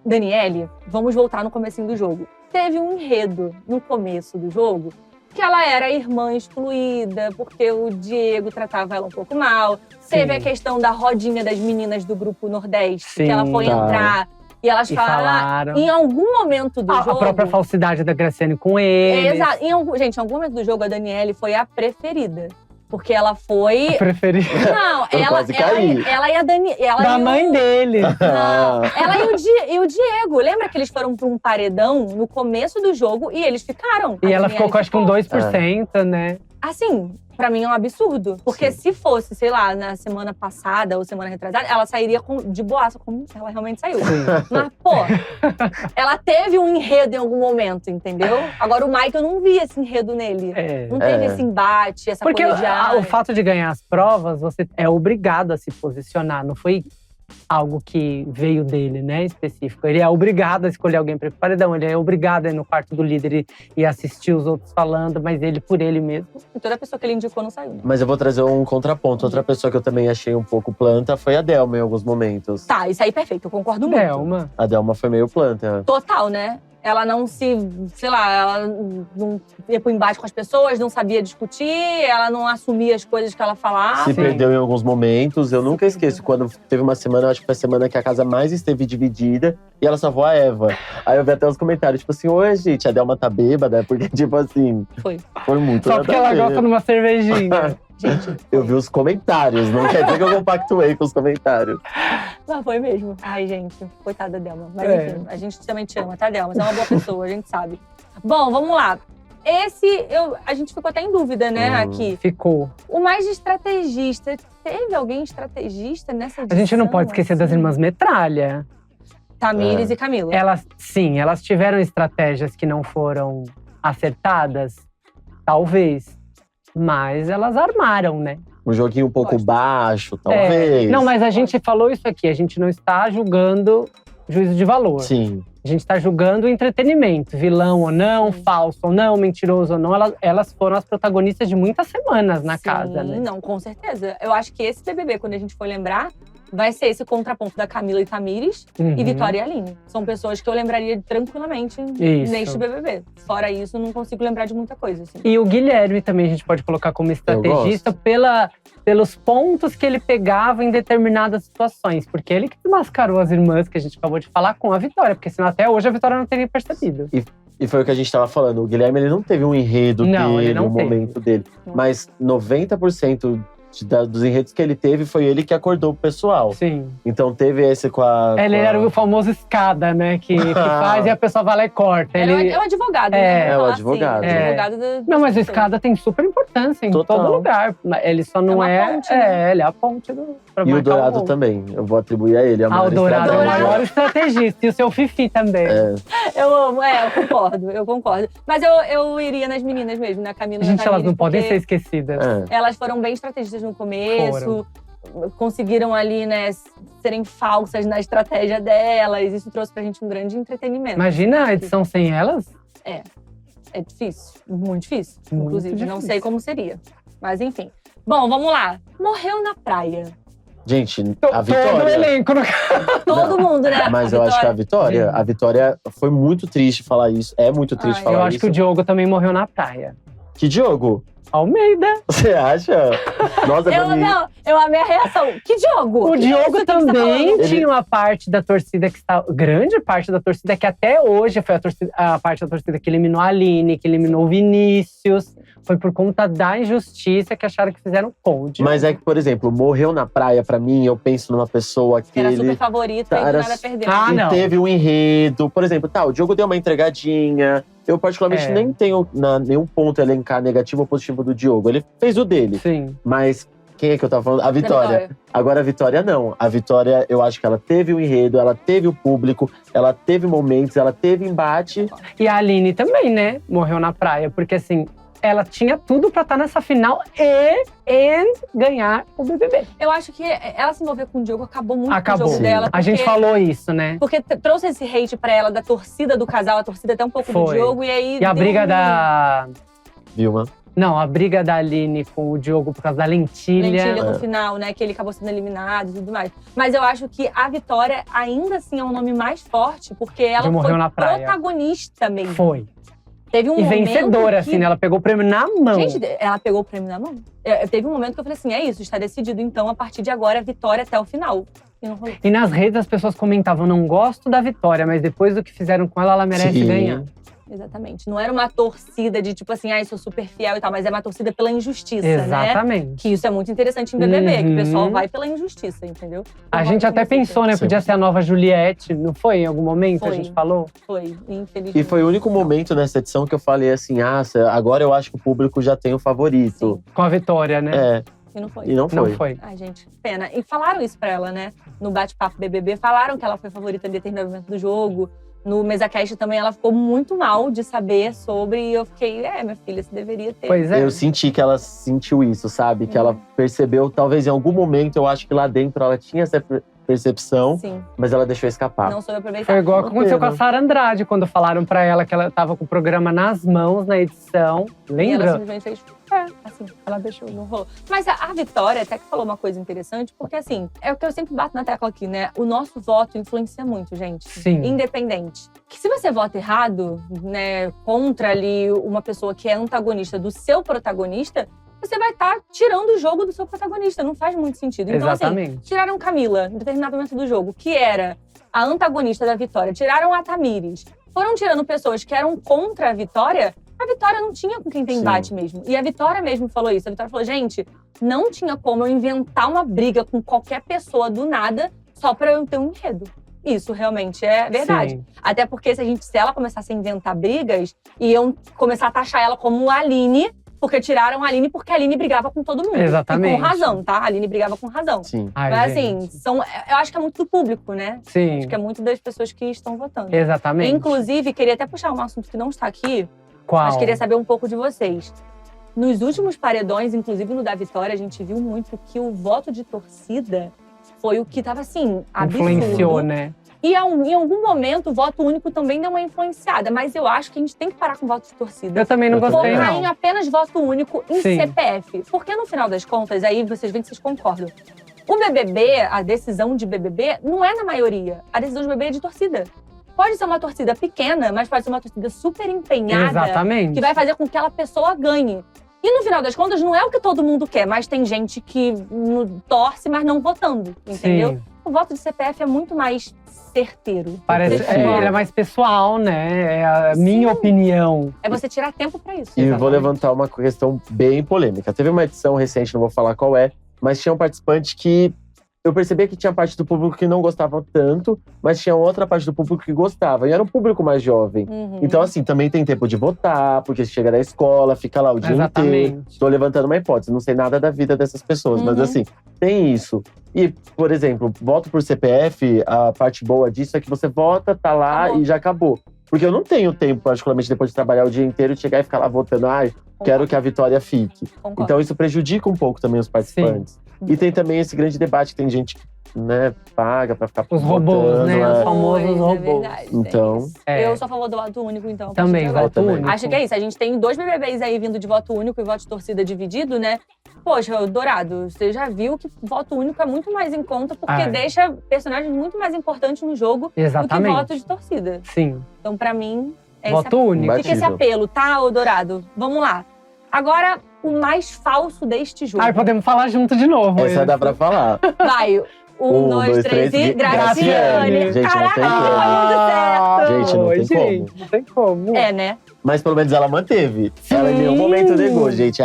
Daniele, vamos voltar no comecinho do jogo. Teve um enredo no começo do jogo que ela era a irmã excluída, porque o Diego tratava ela um pouco mal. Teve a questão da rodinha das meninas do grupo Nordeste, Sim, que ela foi tá. entrar e elas E falaram… falaram. Em algum momento do jogo… A própria falsidade da Graciane com ele. Exato. Gente, em algum momento do jogo, a Daniele foi a preferida. Porque ela foi… Preferi. Não, Eu quase caí. ela e a Dani… Ela Da e o- mãe dele. Não, ela e o Diego. Lembra que eles foram pra um paredão no começo do jogo e eles ficaram. E A ela Daniele ficou com acho que um 2%, né? Assim, pra mim é um absurdo. Porque se fosse, sei lá, na semana passada ou semana retrasada, ela sairia de boaça, como ela realmente saiu. Mas, pô, ela teve um enredo em algum momento, entendeu? Agora o Mike, eu não vi esse enredo nele. É. Não teve É. esse embate, essa Porque colegiada. o fato de ganhar as provas, você é obrigado a se posicionar. Não foi algo que veio dele, né, específico. Ele é obrigado a escolher alguém para ir pro paredão. Ele é obrigado a ir no quarto do líder e assistir os outros falando, mas ele por ele mesmo. E toda pessoa que ele indicou não saiu. Né? Mas eu vou trazer um contraponto. Outra pessoa que eu também achei um pouco planta foi a Delma em alguns momentos. Tá, isso aí perfeito, eu concordo muito. Delma. A Delma foi meio planta. Total, né? Ela não se, sei lá, ela não ia pro embate com as pessoas, não sabia discutir, ela não assumia as coisas que ela falava. Se sim. perdeu em alguns momentos. Eu nunca esqueço quando teve uma semana, acho que foi a semana que a casa mais esteve dividida e ela salvou a Eva. Aí eu vi até os comentários, tipo assim, oi, gente, a Delma tá bêbada, porque, tipo assim, Foi. foi muito Só nada porque a ela ver. gosta de uma cervejinha. Gente, Eu vi os comentários, não quer dizer que eu compactuei com os comentários. mas foi mesmo. Ai, gente, coitada da Delma. Mas É. enfim, a gente também te ama, tá, Delma? Você é uma boa pessoa, a gente sabe. Bom, vamos lá. A gente ficou até em dúvida, né, aqui. Ficou. O mais estrategista, teve alguém estrategista nessa A edição? gente não pode esquecer das assim? irmãs Metralha. Tamires e Camila. Elas tiveram estratégias que não foram acertadas, talvez. Mas elas armaram, né? Um joguinho um pouco Gosto. baixo, talvez. Não, mas a gente falou isso aqui. A gente não está julgando juízo de valor. Sim. A gente está julgando o entretenimento. Vilão ou não, Sim. falso ou não, mentiroso ou não. Elas foram as protagonistas de muitas semanas na casa, né? Não, com certeza. Eu acho que esse BBB, quando a gente for lembrar, vai ser esse contraponto da Camila e Tamires Uhum. e Vitória e Aline. São pessoas que eu lembraria tranquilamente Isso. neste BBB. Fora isso, não consigo lembrar de muita coisa. Assim. E o Guilherme também a gente pode colocar como estrategista pelos pontos que ele pegava em determinadas situações. Porque ele que mascarou as irmãs, que a gente acabou de falar, com a Vitória. Porque senão até hoje a Vitória não teria percebido. E foi o que a gente tava falando. O Guilherme, ele não teve um enredo Não, ele dele, não um teve. momento dele. Não. Mas 90% dos enredos que ele teve, foi ele que acordou o pessoal. Sim. Então teve esse com a… Ele era o famoso escada, né? Que faz e a pessoa vai lá e corta. É o advogado, né? É o Falar advogado. Assim, advogado Não, mas o escada tem super importância em Total. todo lugar. Ele só não uma ponte, né? ele é a ponte pra E o marcar Dourado gol. também. Eu vou atribuir a ele. O Dourado é o estratégia. maior estrategista. E o seu Fifi também. Eu amo, eu concordo. Mas eu iria nas meninas mesmo, na Camila e na Gente, elas não Tamires, podem porque ser esquecidas. Elas foram bem estrategistas no começo. Conseguiram ali, né, serem falsas na estratégia delas. Isso trouxe pra gente um grande entretenimento. Imagina a edição sem elas. É difícil, muito difícil. Muito Inclusive, não difícil. sei como seria. Mas enfim. Bom, vamos lá. Morreu na praia. Gente, a Todo o Vitória… elenco. Todo mundo, né? Mas eu acho que a Vitória foi muito triste falar isso. É muito triste falar Eu isso. acho que o Diogo também morreu na praia. Que Diogo? Almeida. Você acha? Nossa, pra mim… Eu amei a reação. Que Diogo? O Diogo Isso que você tá também falando? tinha uma parte da torcida que está… Grande parte da torcida que até hoje foi a parte da torcida que eliminou a Aline, que eliminou o Vinícius. Foi por conta da injustiça que acharam que fizeram cold. Mas é que, por exemplo, morreu na praia, pra mim, eu penso numa pessoa que Era ele… super favorita e do Era- nada perdeu. Ah, E não. teve um enredo. Por exemplo, o Diogo deu uma entregadinha. Eu, particularmente, nem tenho nenhum ponto a elencar negativo ou positivo do Diogo. Ele fez o dele. Sim. Mas quem é que eu tava falando? A Vitória. Agora, a Vitória não. A Vitória, eu acho que ela teve o enredo, ela teve o público, ela teve momentos, ela teve embate. E a Aline também, né? Morreu na praia. Porque, assim, ela tinha tudo pra estar nessa final e ganhar o BBB. Eu acho que ela se envolver com o Diogo acabou muito com o Acabou. jogo dela. A gente falou isso, né? Porque trouxe esse hate pra ela da torcida do casal, a torcida até um pouco do Foi. Diogo. E aí E a deu briga um- da… Vilma. Não, a briga da Aline com o Diogo por causa da lentilha. Lentilha no final, né? Que ele acabou sendo eliminado e tudo mais. Mas eu acho que a Vitória ainda assim é um nome mais forte, porque ela morreu foi na praia. protagonista mesmo. Foi. Teve um E momento vencedora, que… assim, né? Ela pegou o prêmio na mão. Gente, ela pegou o prêmio na mão. Teve um momento que eu falei assim, é isso, está decidido. Então, a partir de agora, é Vitória até o final. E não rolou. E nas redes as pessoas comentavam, não gosto da Vitória, mas depois do que fizeram com ela, ela merece Sim. ganhar. Exatamente. Não era uma torcida de tipo assim, sou super fiel e tal, mas é uma torcida pela injustiça, né? Exatamente. Que isso é muito interessante em BBB, que o pessoal Uhum. vai pela injustiça, entendeu? A gente até pensou, né? Sim. Podia ser a nova Juliette, não foi? Em algum momento Foi. a gente falou? Foi, infelizmente. E foi o único momento nessa edição que eu falei assim, agora eu acho que o público já tem o favorito. Com a Vitória, né? É, E não foi. e não foi. Não foi. Ai, gente, pena. E falaram isso pra ela, né? No bate-papo BBB, falaram que ela foi favorita em determinado momento do jogo. No MesaCast também ela ficou muito mal de saber sobre. E eu fiquei, minha filha, você deveria ter. Pois é. Eu senti que ela sentiu isso, sabe? Que ela percebeu, talvez em algum momento, eu acho que lá dentro ela tinha essa percepção, Sim, mas ela deixou escapar. não soube aproveitar. Foi igual Uma que aconteceu com pena. a Sara Andrade, quando falaram pra ela que ela tava com o programa nas mãos na edição. E ela Lembra? simplesmente fez, assim, ela deixou, não rolou. Mas a Vitória até que falou uma coisa interessante, porque assim, é o que eu sempre bato na tecla aqui, né? O nosso voto influencia muito, gente. Sim. Independente. Que se você vota errado, né, contra ali uma pessoa que é antagonista do seu protagonista, você vai estar tirando o jogo do seu protagonista. Não faz muito sentido. Então, assim, Exatamente. tiraram Camila em determinado momento do jogo, que era a antagonista da Vitória. Tiraram a Tamires. Foram tirando pessoas que eram contra a Vitória não tinha com quem ter Sim. embate mesmo. E a Vitória mesmo falou isso. A Vitória falou, gente, não tinha como eu inventar uma briga com qualquer pessoa do nada só pra eu ter um enredo. Isso realmente é verdade. Sim. Até porque se ela começasse a inventar brigas, iam começar a taxar ela como a Aline, porque tiraram a Aline porque a Aline brigava com todo mundo. Exatamente. E com razão, tá? A Aline brigava com razão. Sim. Ai, Mas gente. assim, eu acho que é muito do público, né? Sim. Acho que é muito das pessoas que estão votando. Exatamente. Inclusive, queria até puxar um assunto que não está aqui, Qual? mas queria saber um pouco de vocês. Nos últimos paredões, inclusive no da Vitória, a gente viu muito que o voto de torcida foi o que tava assim, absurdo. Influenciou, né? E em algum momento o voto único também deu uma influenciada, mas eu acho que a gente tem que parar com o voto de torcida. Eu também não Eu gostei, também Focar em não. apenas voto único em Sim. CPF. Porque no final das contas, aí vocês veem que vocês concordam. O BBB, a decisão de BBB, não é na maioria. A decisão de BBB é de torcida. Pode ser uma torcida pequena, mas pode ser uma torcida super empenhada. Exatamente. Que vai fazer com que aquela pessoa ganhe. E no final das contas, não é o que todo mundo quer, mas tem gente que torce, mas não votando, entendeu? Sim. O que o voto de CPF é muito mais certeiro. Parece, ele é mais pessoal, né? É a minha opinião. É você tirar tempo pra isso. E eu vou levantar uma questão bem polêmica. Teve uma edição recente, não vou falar qual é, mas tinha um participante que eu percebia que tinha parte do público que não gostava tanto, mas tinha outra parte do público que gostava. E era um público mais jovem. Então, assim, também tem tempo de votar, porque você chega da escola, fica lá o dia inteiro. Tô levantando uma hipótese, não sei nada da vida dessas pessoas, mas assim, tem isso. E, por exemplo, voto por CPF, a parte boa disso é que você vota, tá lá e já acabou. Porque eu não tenho tempo, particularmente depois de trabalhar o dia inteiro, de chegar e ficar lá votando. Quero que a vitória fique. Então isso prejudica um pouco também os participantes. E tem também esse grande debate, que tem gente que, né, paga pra ficar os robôs, né? Os famosos robôs. Verdade, então, eu sou a favor do voto único, então. Também, voto único. Acho que é isso. A gente tem 2 BBBs aí vindo de voto único e voto de torcida dividido, né? Poxa, Dourado, você já viu que voto único é muito mais em conta, porque deixa personagens muito mais importantes no jogo do que voto de torcida. Sim. Então, pra mim, é voto único. Fica esse apelo, tá, Dourado? Vamos lá. Agora, o mais falso deste jogo. Podemos falar junto de novo. Essa dá pra falar. Vai. 1, 2, 3 e Graciane. Gente, caraca, não tem como. Gente, não tem como. Não tem como. É, né? Mas pelo menos ela manteve. Ela em nenhum momento negou, gente.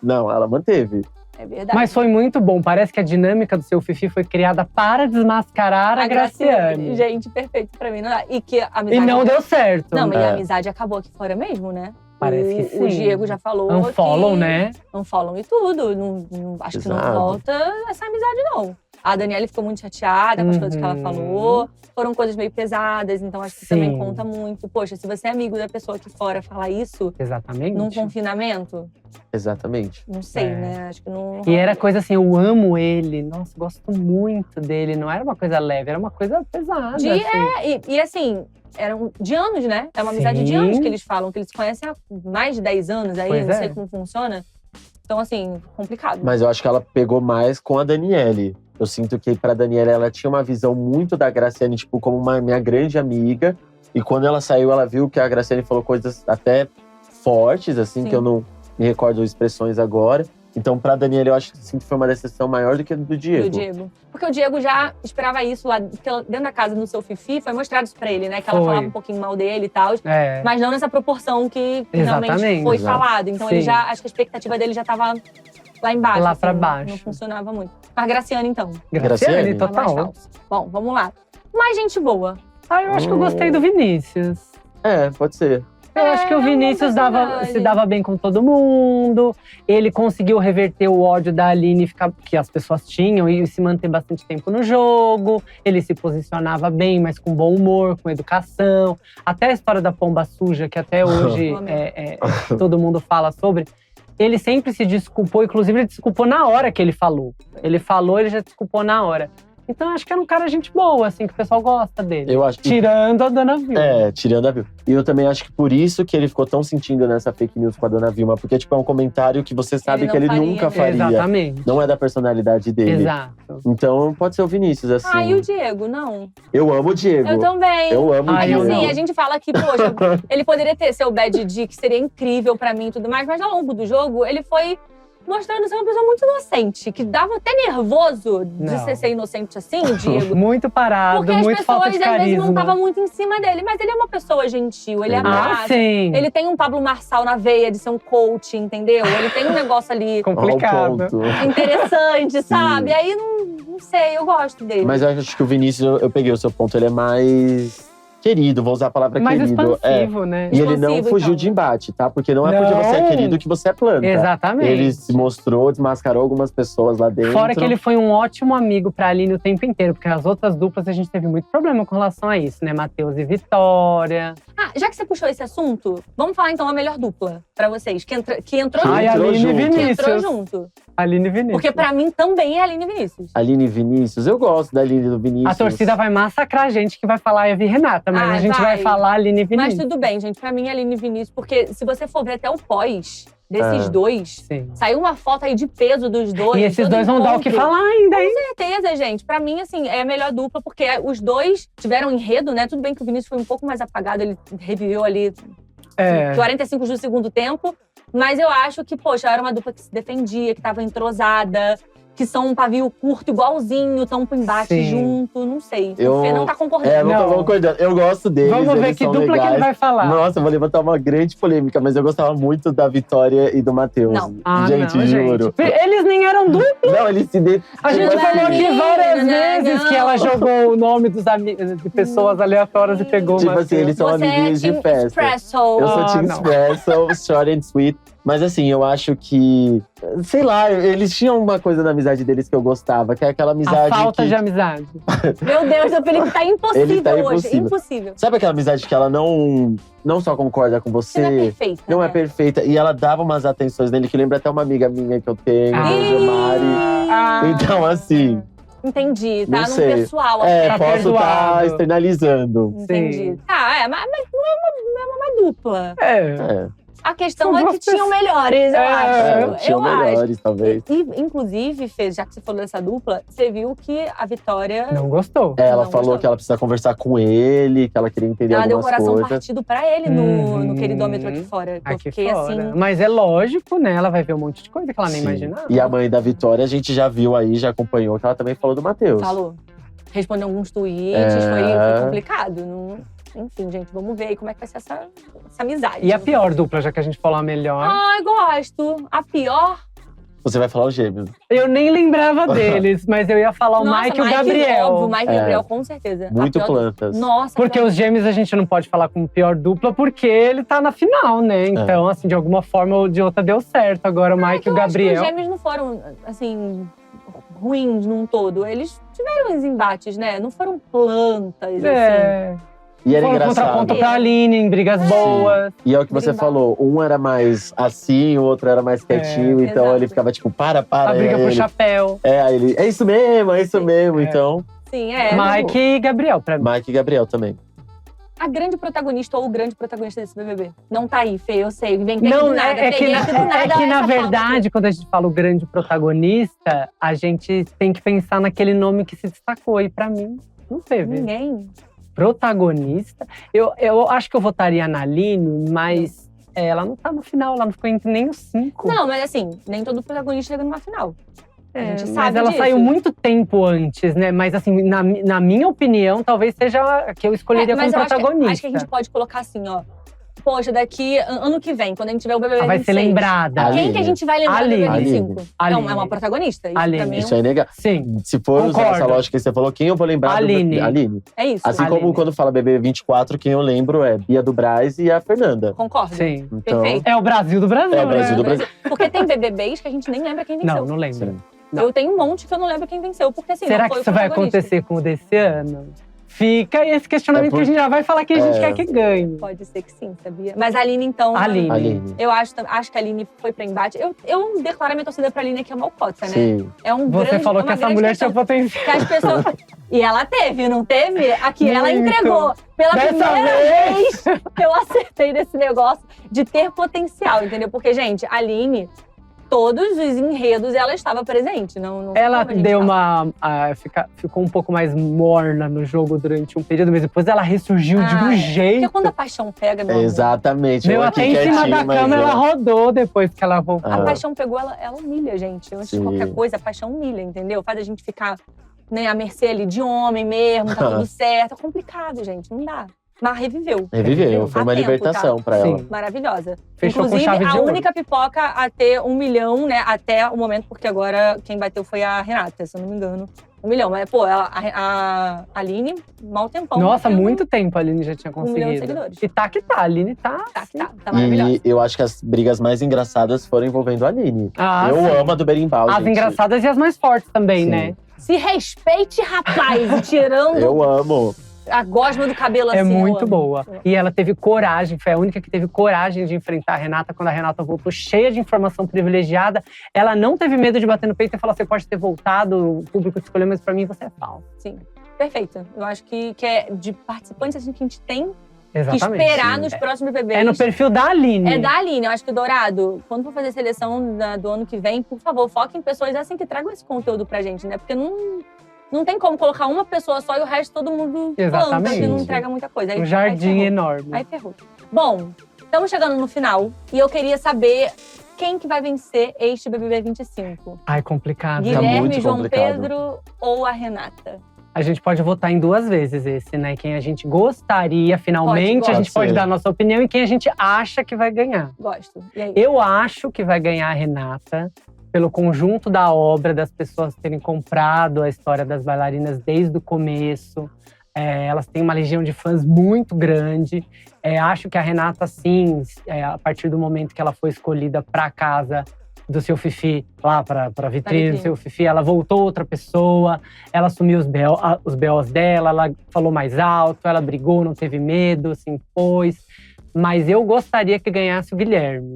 Não, ela manteve. É verdade. Mas foi muito bom. Parece que a dinâmica do Seu Fifi foi criada para desmascarar a Graciane. Gente, perfeito pra mim. Não dá. E que a amizade… E não deu certo. Não, mas a amizade acabou aqui fora mesmo, né? Parece que sim. O Diego já falou Unfollow, né? Unfollow e tudo. Acho que não volta essa amizade, não. A Daniela ficou muito chateada com as coisas que ela falou. Foram coisas meio pesadas, então acho que também conta muito. Poxa, se você é amigo da pessoa aqui fora falar isso… Exatamente. Num confinamento… Exatamente. Não sei, né? Acho que não… E era coisa assim, eu amo ele. Nossa, gosto muito dele. Não era uma coisa leve, era uma coisa pesada. E assim… Eram de anos, né? É uma amizade de anos que eles falam, que eles se conhecem há mais de 10 anos aí, não sei como funciona. Então, assim, complicado. Mas eu acho que ela pegou mais com a Daniele. Eu sinto que pra Daniele, ela tinha uma visão muito da Graciane, tipo, como uma minha grande amiga. E quando ela saiu, ela viu que a Graciane falou coisas até fortes, assim, que eu não me recordo expressões agora. Então, pra Daniela, eu acho que sim, foi uma decepção maior do que a do Diego. Porque o Diego já esperava isso lá, porque dentro da casa do Seu Fifi, foi mostrado isso pra ele, né? Que ela falava um pouquinho mal dele e tal. Mas não nessa proporção que realmente foi falado. Então, ele já, acho que a expectativa dele já tava lá embaixo. Lá assim, pra baixo. Não funcionava muito. Mas Graciane, então. Graciane, total. Bom, vamos lá. Mais gente boa. Eu acho que eu gostei do Vinícius. Pode ser. Eu acho que o Vinícius se dava bem com todo mundo. Ele conseguiu reverter o ódio da Aline que as pessoas tinham e se manter bastante tempo no jogo. Ele se posicionava bem, mas com bom humor, com educação. Até a história da pomba suja, que até hoje todo mundo fala sobre. Ele sempre se desculpou, inclusive ele desculpou na hora que ele falou. Ele falou, ele já desculpou na hora. Então, acho que era um cara gente boa, assim, que o pessoal gosta dele. Eu acho que… Tirando a Dona Vilma. Tirando a Vilma. E eu também acho que por isso que ele ficou tão sentindo nessa fake news com a Dona Vilma. Porque, tipo, é um comentário que você sabe que ele nunca faria. Exatamente. Não é da personalidade dele. Exato. Então, pode ser o Vinícius, assim. E o Diego, não? Eu amo o Diego. Eu também. Eu amo o Diego. Assim, a gente fala que, poxa, ele poderia ter seu bad D, que seria incrível pra mim e tudo mais. Mas ao longo do jogo, ele foi… mostrando ser uma pessoa muito inocente, que dava até nervoso de ser inocente assim, Diego. Muito parado, muito falta de carisma. Porque as pessoas, às vezes, não estavam muito em cima dele. Mas ele é uma pessoa gentil, ele abraça. Sim. Ele tem um Pablo Marçal na veia de ser um coach, entendeu? Ele tem um negócio ali… complicado. Interessante, sabe? Aí, não sei, eu gosto dele. Mas eu acho que o Vinícius, eu peguei o seu ponto, ele é mais… querido, vou usar a palavra mais querido. Expansivo, né? E ele não fugiu de embate, tá? Porque não é porque você é querido que você é planta. Exatamente. Ele se mostrou, desmascarou algumas pessoas lá dentro. Fora que ele foi um ótimo amigo pra Aline o tempo inteiro. Porque as outras duplas a gente teve muito problema com relação a isso, né? Matheus e Vitória. Já que você puxou esse assunto, vamos falar então a melhor dupla pra vocês. Que entrou junto. Aline e Vinícius. Entrou junto. Aline e Vinícius. Porque pra mim também é Aline e Vinícius. Aline e Vinícius, eu gosto da Aline e do Vinícius. A torcida vai massacrar a gente que vai falar Eva e Renata, mas a gente vai falar Aline e Vinícius. Mas tudo bem, gente. Pra mim é Aline e Vinícius, porque se você for ver até o pós desses dois, saiu uma foto aí de peso dos dois. E esses dois vão dar o que falar ainda, hein? Com certeza, gente. Pra mim, assim, é a melhor dupla, porque os dois tiveram enredo, né? Tudo bem que o Vinícius foi um pouco mais apagado, ele reviveu ali 45 do segundo tempo. Mas eu acho que, poxa, era uma dupla que se defendia, que tava entrosada, que são um pavio curto igualzinho, estão pro embate Sim. junto, não sei. O Fê não tá concordando. Não tô concordando. Eu gosto deles. Vamos ver eles que são dupla legais. que ele vai falar. Nossa, eu vou levantar uma grande polêmica, mas eu gostava muito da Vitória e do Matheus. Não. Gente, não, juro. Eles nem eram dupla. Não, eles se A gente Não, falou aqui não, várias não, vezes não. que ela jogou o nome dos amigos de pessoas aleatórias e pegou Tipo uma. assim, eles são Você é amiguinhos de Team festa. Espresso. Eu sou Team não. Espresso, short and sweet. Mas assim, eu acho que… Sei lá, eles tinham uma coisa na amizade deles que eu gostava. Que é aquela amizade A falta que… de amizade. Meu Deus, o Felipe tá impossível Ele tá hoje. impossível. Impossível. Sabe aquela amizade que ela não só concorda com Você não é você… perfeita. Não é né? perfeita. E ela dava umas atenções nele, que lembra até uma amiga minha que eu tenho, Mari. Então, assim… Entendi, tá Não no sei. pessoal. Tá posso estar perdoado. externalizando. Entendi. Sim. Tá, mas não é uma dupla. É, A questão São é que duas tinham melhores, eu acho. tinham eu melhores, acho. talvez. E, inclusive, Fê, já que você falou dessa dupla, você viu que a Vitória… Não gostou. Ela Não falou gostou. que ela precisa conversar com ele, que ela queria entender Ela deu o algumas coração coisas. partido pra ele no Uhum. queridômetro aqui fora. Que eu Aqui fiquei fora. assim… Mas é lógico, né? Ela vai ver um monte de coisa que ela nem Sim. imaginava. E a mãe da Vitória, a gente já viu aí, já acompanhou, que ela também falou do Matheus. Falou. Respondeu alguns tweets, É. foi complicado. Enfim, gente, vamos ver aí como é que vai ser essa amizade. E a pior dupla, já que a gente falou a melhor. Ai, gosto. A pior… Você vai falar os gêmeos. Eu nem lembrava deles, mas eu ia falar o Nossa, Mike e o Gabriel. Óbvio, Mike e É. Gabriel, com certeza. A Muito pior- plantas. Nossa. Porque os gêmeos a gente não pode falar como pior dupla, porque ele tá na final, né? Então, assim, de alguma forma ou de outra deu certo. Agora o Mike e o Eu acho que Gabriel. os gêmeos não foram, assim, ruins num todo. Eles tiveram os embates, né? Não foram plantas, assim. É. E era Foram engraçado. contraponto pra Aline em brigas boas. E é o que você Brindar. falou, um era mais assim, o outro era mais quietinho, então Exato. ele ficava tipo, para, A aí briga por ele, chapéu. aí ele, é isso mesmo, É. então. Sim, é. Mike e Gabriel, pra mim. Mike e Gabriel também. A grande protagonista ou o grande protagonista desse BBB. Não tá aí, Fê, eu sei. Inventei Não, do nada. é que, peguei na, aqui do nada é que na essa verdade, quando a gente fala o grande protagonista, a gente tem que pensar naquele nome que se destacou. E pra mim, não pauta. teve. Ninguém. Protagonista. Eu acho que eu votaria na Aline, mas ela não tá no final, ela não ficou entre nem os 5. Não, mas assim, nem todo protagonista chega numa final. A gente mas sabe ela disso. saiu muito tempo antes, né? Mas assim, na minha opinião, talvez seja a que eu escolheria como mas eu protagonista. acho que a gente pode colocar assim, ó. Poxa, daqui, ano que vem, quando a gente tiver o BBB 26. Ela vai ser lembrada. Ali. Quem que a gente vai lembrar do BBB Aline. 25? É Aline. uma protagonista. Isso Aline. pra mim Isso é inegável. Sim, Se for usar Concordo. essa lógica que você falou, quem eu vou lembrar Aline. do Aline. é isso. Assim Aline. como quando fala BBB 24, quem eu lembro é Bia do Braz e a Fernanda. Concordo. sim. Então, Perfeito. É o Brasil do Brasil, É o Brasil né? do Brasil. Porque tem BBBs que a gente nem lembra quem venceu. Não lembro. Sim. não. Eu tenho um monte que eu não lembro quem venceu. Porque assim, Será não que foi isso o vai protagonista. acontecer com o desse ano? Fica esse questionamento que a gente já vai falar quem a gente quer que ganhe. Pode ser que sim, sabia? Mas a Aline, então… Aline. Aline. Eu acho que a Aline foi pra embate. Eu declaro a minha torcida pra Aline que é uma alcota, né? Sim. É um Você grande, falou é que uma essa grande mulher questão. tinha potencial. Que as pessoas… E ela teve, não teve? Aqui ela Muito. entregou. Pela Dessa primeira vez eu acertei nesse negócio de ter potencial, entendeu? Porque, gente, a Aline, todos os enredos, ela estava presente. Não Ela como a gente deu fala. ficou um pouco mais morna no jogo durante um período, mas depois ela ressurgiu de um jeito. Porque quando a paixão pega, meu amor, Exatamente. Meu, eu até aqui em cima quietinho, da mas cama eu- ela rodou depois que ela voltou. a paixão pegou, ela humilha, gente. Antes de Sim. qualquer coisa, a paixão humilha, entendeu? Faz a gente ficar, né, à mercê ali de homem mesmo, tá tudo certo. É complicado, gente, não dá. Mas reviveu. Reviveu, foi uma Há tempo, libertação tá? pra ela. Sim. Maravilhosa. Fechou com Inclusive, chave de a ouro. única pipoca a ter 1 milhão, né? Até o momento, porque agora quem bateu foi a Renata, se eu não me engano. 1 milhão. Mas, pô, a Aline, mal tempão. Nossa, batendo muito tempo a Aline já tinha 1 milhão de conseguido. seguidores. E tá que tá, a Aline tá. Tá maravilhosa. E eu acho que as brigas mais engraçadas foram envolvendo a Aline. Ah, Eu sim. amo a do Berimbau, As gente. engraçadas e as mais fortes também, Sim. né? Se respeite, rapaz! E tirando Eu amo. a gosma do cabelo É assim. eu muito amo. boa. E ela teve coragem, foi a única que teve coragem de enfrentar a Renata quando a Renata voltou cheia de informação privilegiada. Ela não teve medo de bater no peito e falar: você pode ter voltado, o público te escolheu, mas pra mim você é falso. Sim, perfeito. Eu acho que é de participantes assim, que a gente tem que Exatamente. esperar nos próximos BBBs. É no perfil da Aline. É da Aline. Eu acho que, Dourado, quando for fazer a seleção do ano que vem, por favor, foque em pessoas assim que tragam esse conteúdo pra gente, né? Porque não tem como colocar uma pessoa só e o resto todo mundo planta, Exatamente. que não entrega muita coisa. Aí, Um aí jardim ferrou. enorme. Aí ferrou. Bom, estamos chegando no final e eu queria saber quem que vai vencer este BBB 25? Ai, complicado. Guilherme, muito João complicado. Pedro ou a Renata? A gente pode votar em 2 vezes esse, né? Quem a gente gostaria, finalmente, a gente pode dar a nossa opinião e quem a gente acha que vai ganhar. Gosto. E aí? Eu acho que vai ganhar a Renata, pelo conjunto da obra, das pessoas terem comprado a história das bailarinas desde o começo. Elas têm uma legião de fãs muito grande. Acho que a Renata, sim, a partir do momento que ela foi escolhida para casa do seu Fifi, lá para a vitrine do seu Fifi, ela voltou outra pessoa, ela assumiu os BOs dela, ela falou mais alto, ela brigou, não teve medo, se impôs. Mas eu gostaria que ganhasse o Guilherme.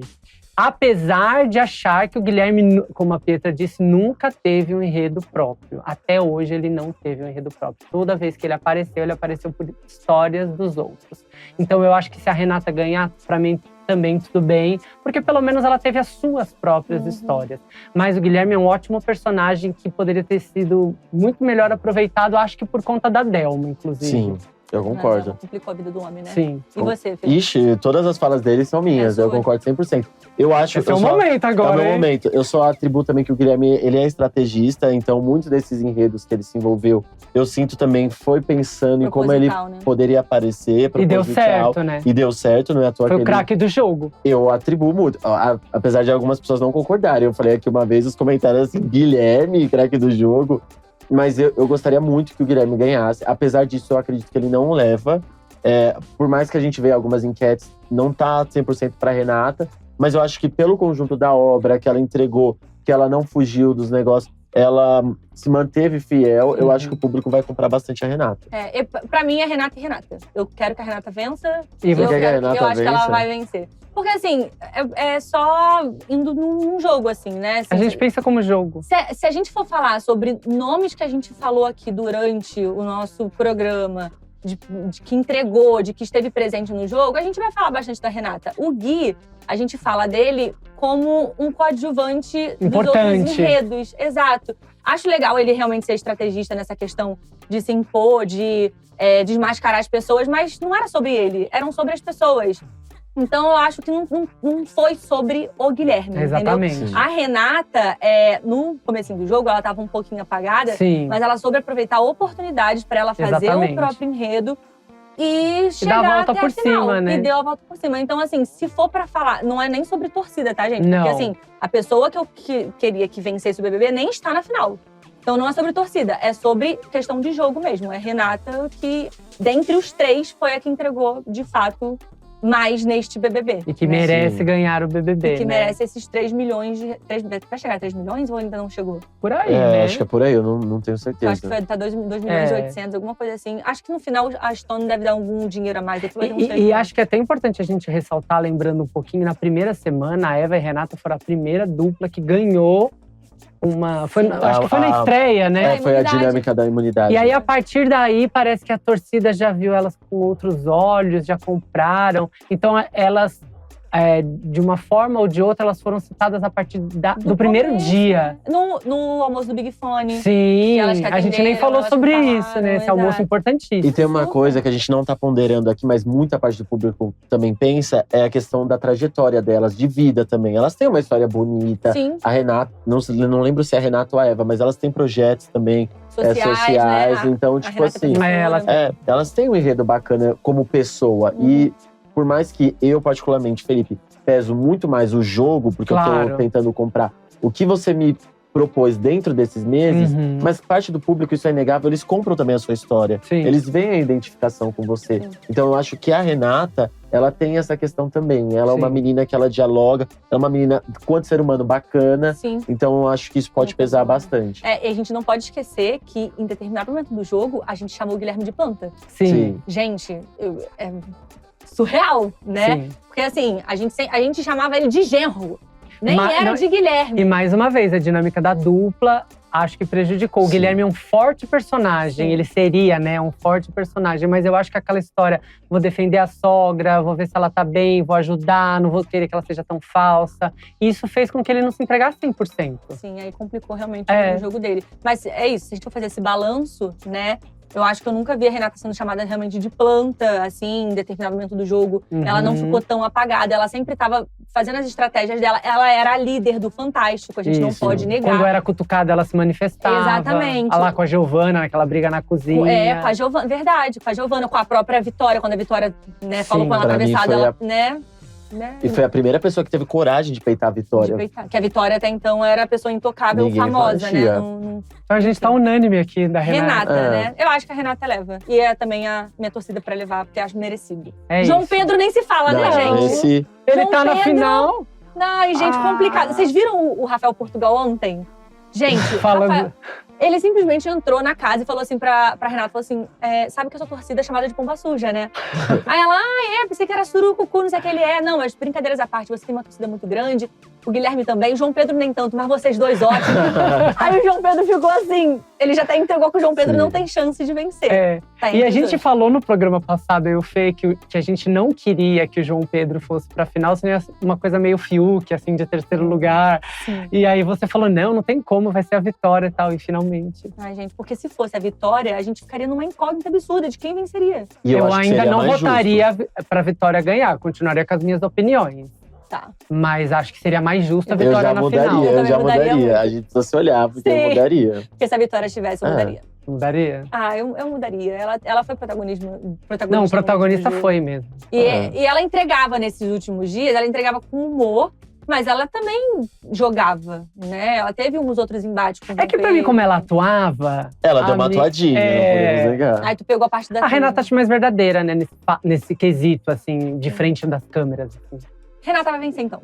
Apesar de achar que o Guilherme, como a Pietra disse, nunca teve um enredo próprio. Até hoje ele não teve um enredo próprio. Toda vez que ele apareceu por histórias dos outros. Então eu acho que se a Renata ganhar, pra mim também tudo bem. Porque pelo menos ela teve as suas próprias histórias. Mas o Guilherme é um ótimo personagem que poderia ter sido muito melhor aproveitado, acho que por conta da Delma, inclusive. Sim. Eu concordo. Complicou a vida do homem, né? Sim. E você, Felipe? Ixi, todas as falas dele são minhas. Eu concordo 100%. Eu acho… Esse é o momento agora, É o meu momento. Eu só atribuo também que o Guilherme, ele é estrategista. Então, muitos desses enredos que ele se envolveu, eu sinto também, foi pensando em como ele poderia aparecer. E deu certo, né? E deu certo, não é à toa que foi o craque do jogo. Eu atribuo muito. Apesar de algumas pessoas não concordarem. Eu falei aqui uma vez, os comentários assim, Guilherme, craque do jogo. Mas eu gostaria muito que o Guilherme ganhasse. Apesar disso, eu acredito que ele não leva. Por mais que a gente veja algumas enquetes, não tá 100% para Renata. Mas eu acho que pelo conjunto da obra que ela entregou, que ela não fugiu dos negócios, ela se manteve fiel, eu acho que o público vai comprar bastante a Renata. Pra mim é Renata e Renata. Eu quero que a Renata vença. E você quer que a Renata eu acho vença? que ela vai vencer. Porque assim, é só indo num jogo, assim, né? Assim, a gente pensa como jogo. Se a gente for falar sobre nomes que a gente falou aqui durante o nosso programa, de que entregou, de que esteve presente no jogo, a gente vai falar bastante da Renata. O Gui, a gente fala dele como um coadjuvante dos outros enredos. Exato. Acho legal ele realmente ser estrategista nessa questão de se impor, de desmascarar as pessoas, mas não era sobre ele, eram sobre as pessoas. Então, eu acho que não foi sobre o Guilherme, exatamente. Entendeu? A Renata, no comecinho do jogo, ela estava um pouquinho apagada. Sim. Mas ela soube aproveitar oportunidades para ela fazer o próprio enredo e chegar dar a volta até por a final. cima, né? E deu a volta por cima. Então, assim, se for pra falar… Não é nem sobre torcida, tá, gente? Não. Porque, assim, a pessoa que eu queria que vencesse o BBB nem está na final. Então, não é sobre torcida. É sobre questão de jogo mesmo. É a Renata que, dentre os 3, foi a que entregou, de fato… mais neste BBB. E que merece ganhar o BBB, E que merece esses 3 milhões de… Vai chegar a 3 milhões ou ainda não chegou? Por aí, né? Acho que é por aí, eu não tenho certeza. Eu acho que tá 2 milhões e 800, alguma coisa assim. Acho que no final a Stone deve dar algum dinheiro a mais. E acho que é até importante a gente ressaltar, lembrando um pouquinho, na primeira semana, a Eva e a Renata foram a primeira dupla que ganhou acho que foi na estreia, né? Foi a dinâmica da imunidade. E aí, a partir daí, parece que a torcida já viu elas com outros olhos, já compraram. Então, elas, de uma forma ou de outra, elas foram citadas a partir do primeiro dia. No almoço do Big Fone. Sim, a gente nem falou sobre isso, né? Esse almoço importantíssimo. E tem uma coisa que a gente não tá ponderando aqui, mas muita parte do público também pensa, é a questão da trajetória delas, de vida também. Elas têm uma história bonita. Sim. A Renata, não lembro se é a Renata ou a Eva, mas elas têm projetos também sociais, né? Então, tipo assim, elas têm um enredo bacana como pessoa. E por mais que eu, particularmente, Felipe, peso muito mais o jogo, porque eu tô tentando comprar o que você me propôs dentro desses meses, mas parte do público, isso é inegável, eles compram também a sua história. Sim. Eles veem a identificação com você. Então eu acho que a Renata, ela tem essa questão também. Ela é uma menina que ela dialoga, é uma menina, quanto ser humano, bacana. Sim. Então eu acho que isso pode pesar bastante. E a gente não pode esquecer que, em determinado momento do jogo, a gente chamou o Guilherme de planta. Sim. Gente, é surreal, né? Sim. Porque assim, a gente chamava ele de genro. Nem era de Guilherme. E mais uma vez, a dinâmica da dupla, acho que prejudicou. O Guilherme é um forte personagem, ele seria, né, um forte personagem. Mas eu acho que aquela história, vou defender a sogra, vou ver se ela tá bem, vou ajudar, não vou querer que ela seja tão falsa. E isso fez com que ele não se entregasse 100%. Sim, aí complicou realmente o jogo dele. Mas é isso, se a gente for fazer esse balanço, né, Eu acho que eu nunca vi a Renata sendo chamada realmente de planta, assim, em determinado momento do jogo. Ela não ficou tão apagada. Ela sempre estava fazendo as estratégias dela. Ela era a líder do Fantástico, a gente não pode negar. Quando era cutucada, ela se manifestava. Exatamente. Lá com a Giovana, naquela briga na cozinha. Com a Giovana, verdade. Com a Giovana, com a própria Vitória. Quando a Vitória, né, falou com ela atravessada, ela, né? E foi a primeira pessoa que teve coragem de peitar a Vitória. Que a Vitória até então era a pessoa intocável, famosa, né? Então a gente tá unânime aqui da Renata. Renata, né? Eu acho que a Renata leva. E é também a minha torcida pra levar, porque acho merecido. João Pedro nem se fala, né, gente? Ele tá na final. Ai, gente, complicado. Vocês viram o Rafael Portugal ontem? Gente, Rafael, ele simplesmente entrou na casa e falou assim pra Renata, falou assim, sabe que a sua torcida é chamada de pomba suja, né? Aí ela, pensei que era surucucu, não sei o que ele é. Não, mas brincadeiras à parte, você tem uma torcida muito grande, o Guilherme também, o João Pedro nem tanto, mas vocês dois ótimos. Aí o João Pedro ficou assim, ele já até entregou que o João Pedro não tem chance de vencer. E a gente falou no programa passado, eu e o Fê, que a gente não queria que o João Pedro fosse pra final, senão uma coisa meio Fiuk, assim, de terceiro lugar. Sim. E aí você falou, não tem como, vai ser a Vitória e tal, e finalmente. Ai, gente, porque se fosse a Vitória, a gente ficaria numa incógnita absurda de quem venceria. E eu ainda não votaria pra Vitória ganhar, continuaria com as minhas opiniões. Tá. Mas acho que seria mais justo a Vitória na final. Eu já mudaria. A gente precisa se olhar, porque eu mudaria. Porque se a Vitória estivesse, eu mudaria. Mudaria? Eu mudaria. Ela foi protagonista. Não, o protagonista foi mesmo. E ela entregava nesses últimos dias, ela entregava com humor, mas ela também jogava, né? Ela teve uns outros embates com o que pra mim, como ela atuava… Ela deu uma atuadinha, não podemos negar. Aí tu pegou a parte da… A Renata acho mais verdadeira, né? Nesse quesito, assim, de frente das câmeras. Assim. Renata vai vencer, então.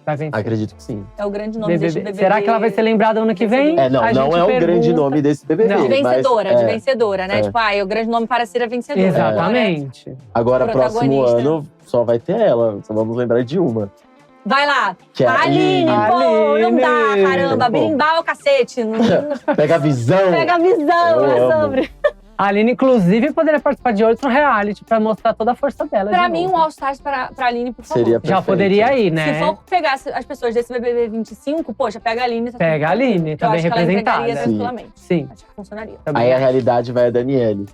Vai vencer. Acredito que sim. É o grande nome desse BBB. Será que ela vai ser lembrada ano que vem? Não é o grande nome desse BBB. De vencedora, né? Tipo, o grande nome para ser a vencedora. Exatamente. Agora, próximo ano, só vai ter ela. Só vamos lembrar de uma. Vai lá. Que é a Aline, pô, não dá, caramba. Berimbau é o cacete. Pega a visão. Pega a visão, é sobre… A Aline, inclusive, poderia participar de outro reality pra mostrar toda a força dela. Pra mim, um All-Stars pra Aline, por favor. Seria perfeito. Já poderia ir, né? Se for pegar as pessoas desse BBB 25, poxa, pega a Aline. Pega a Aline, tá bem representada. Ela tranquilamente. Sim. Acho que funcionaria. Aí a realidade vai a Daniele.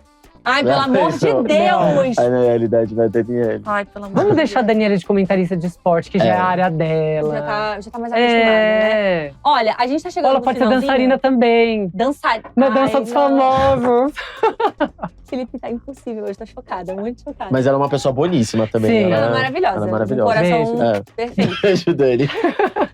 Ai, pelo amor de Deus! Aí na realidade vai a Daniele. Ai, pelo amor Vamos deixar a Daniele de comentarista de esporte, que já é a área dela. Já tá mais acostumada, né? Olha, a gente tá chegando Ela pode ser dançarina também. Dançarina. Na dança dos famosos. Felipe tá impossível hoje, tô chocada, muito chocada. Mas ela é uma pessoa boníssima também. Sim. Ela é maravilhosa. Ela é maravilhosa. Um coração perfeito. Beijo dele.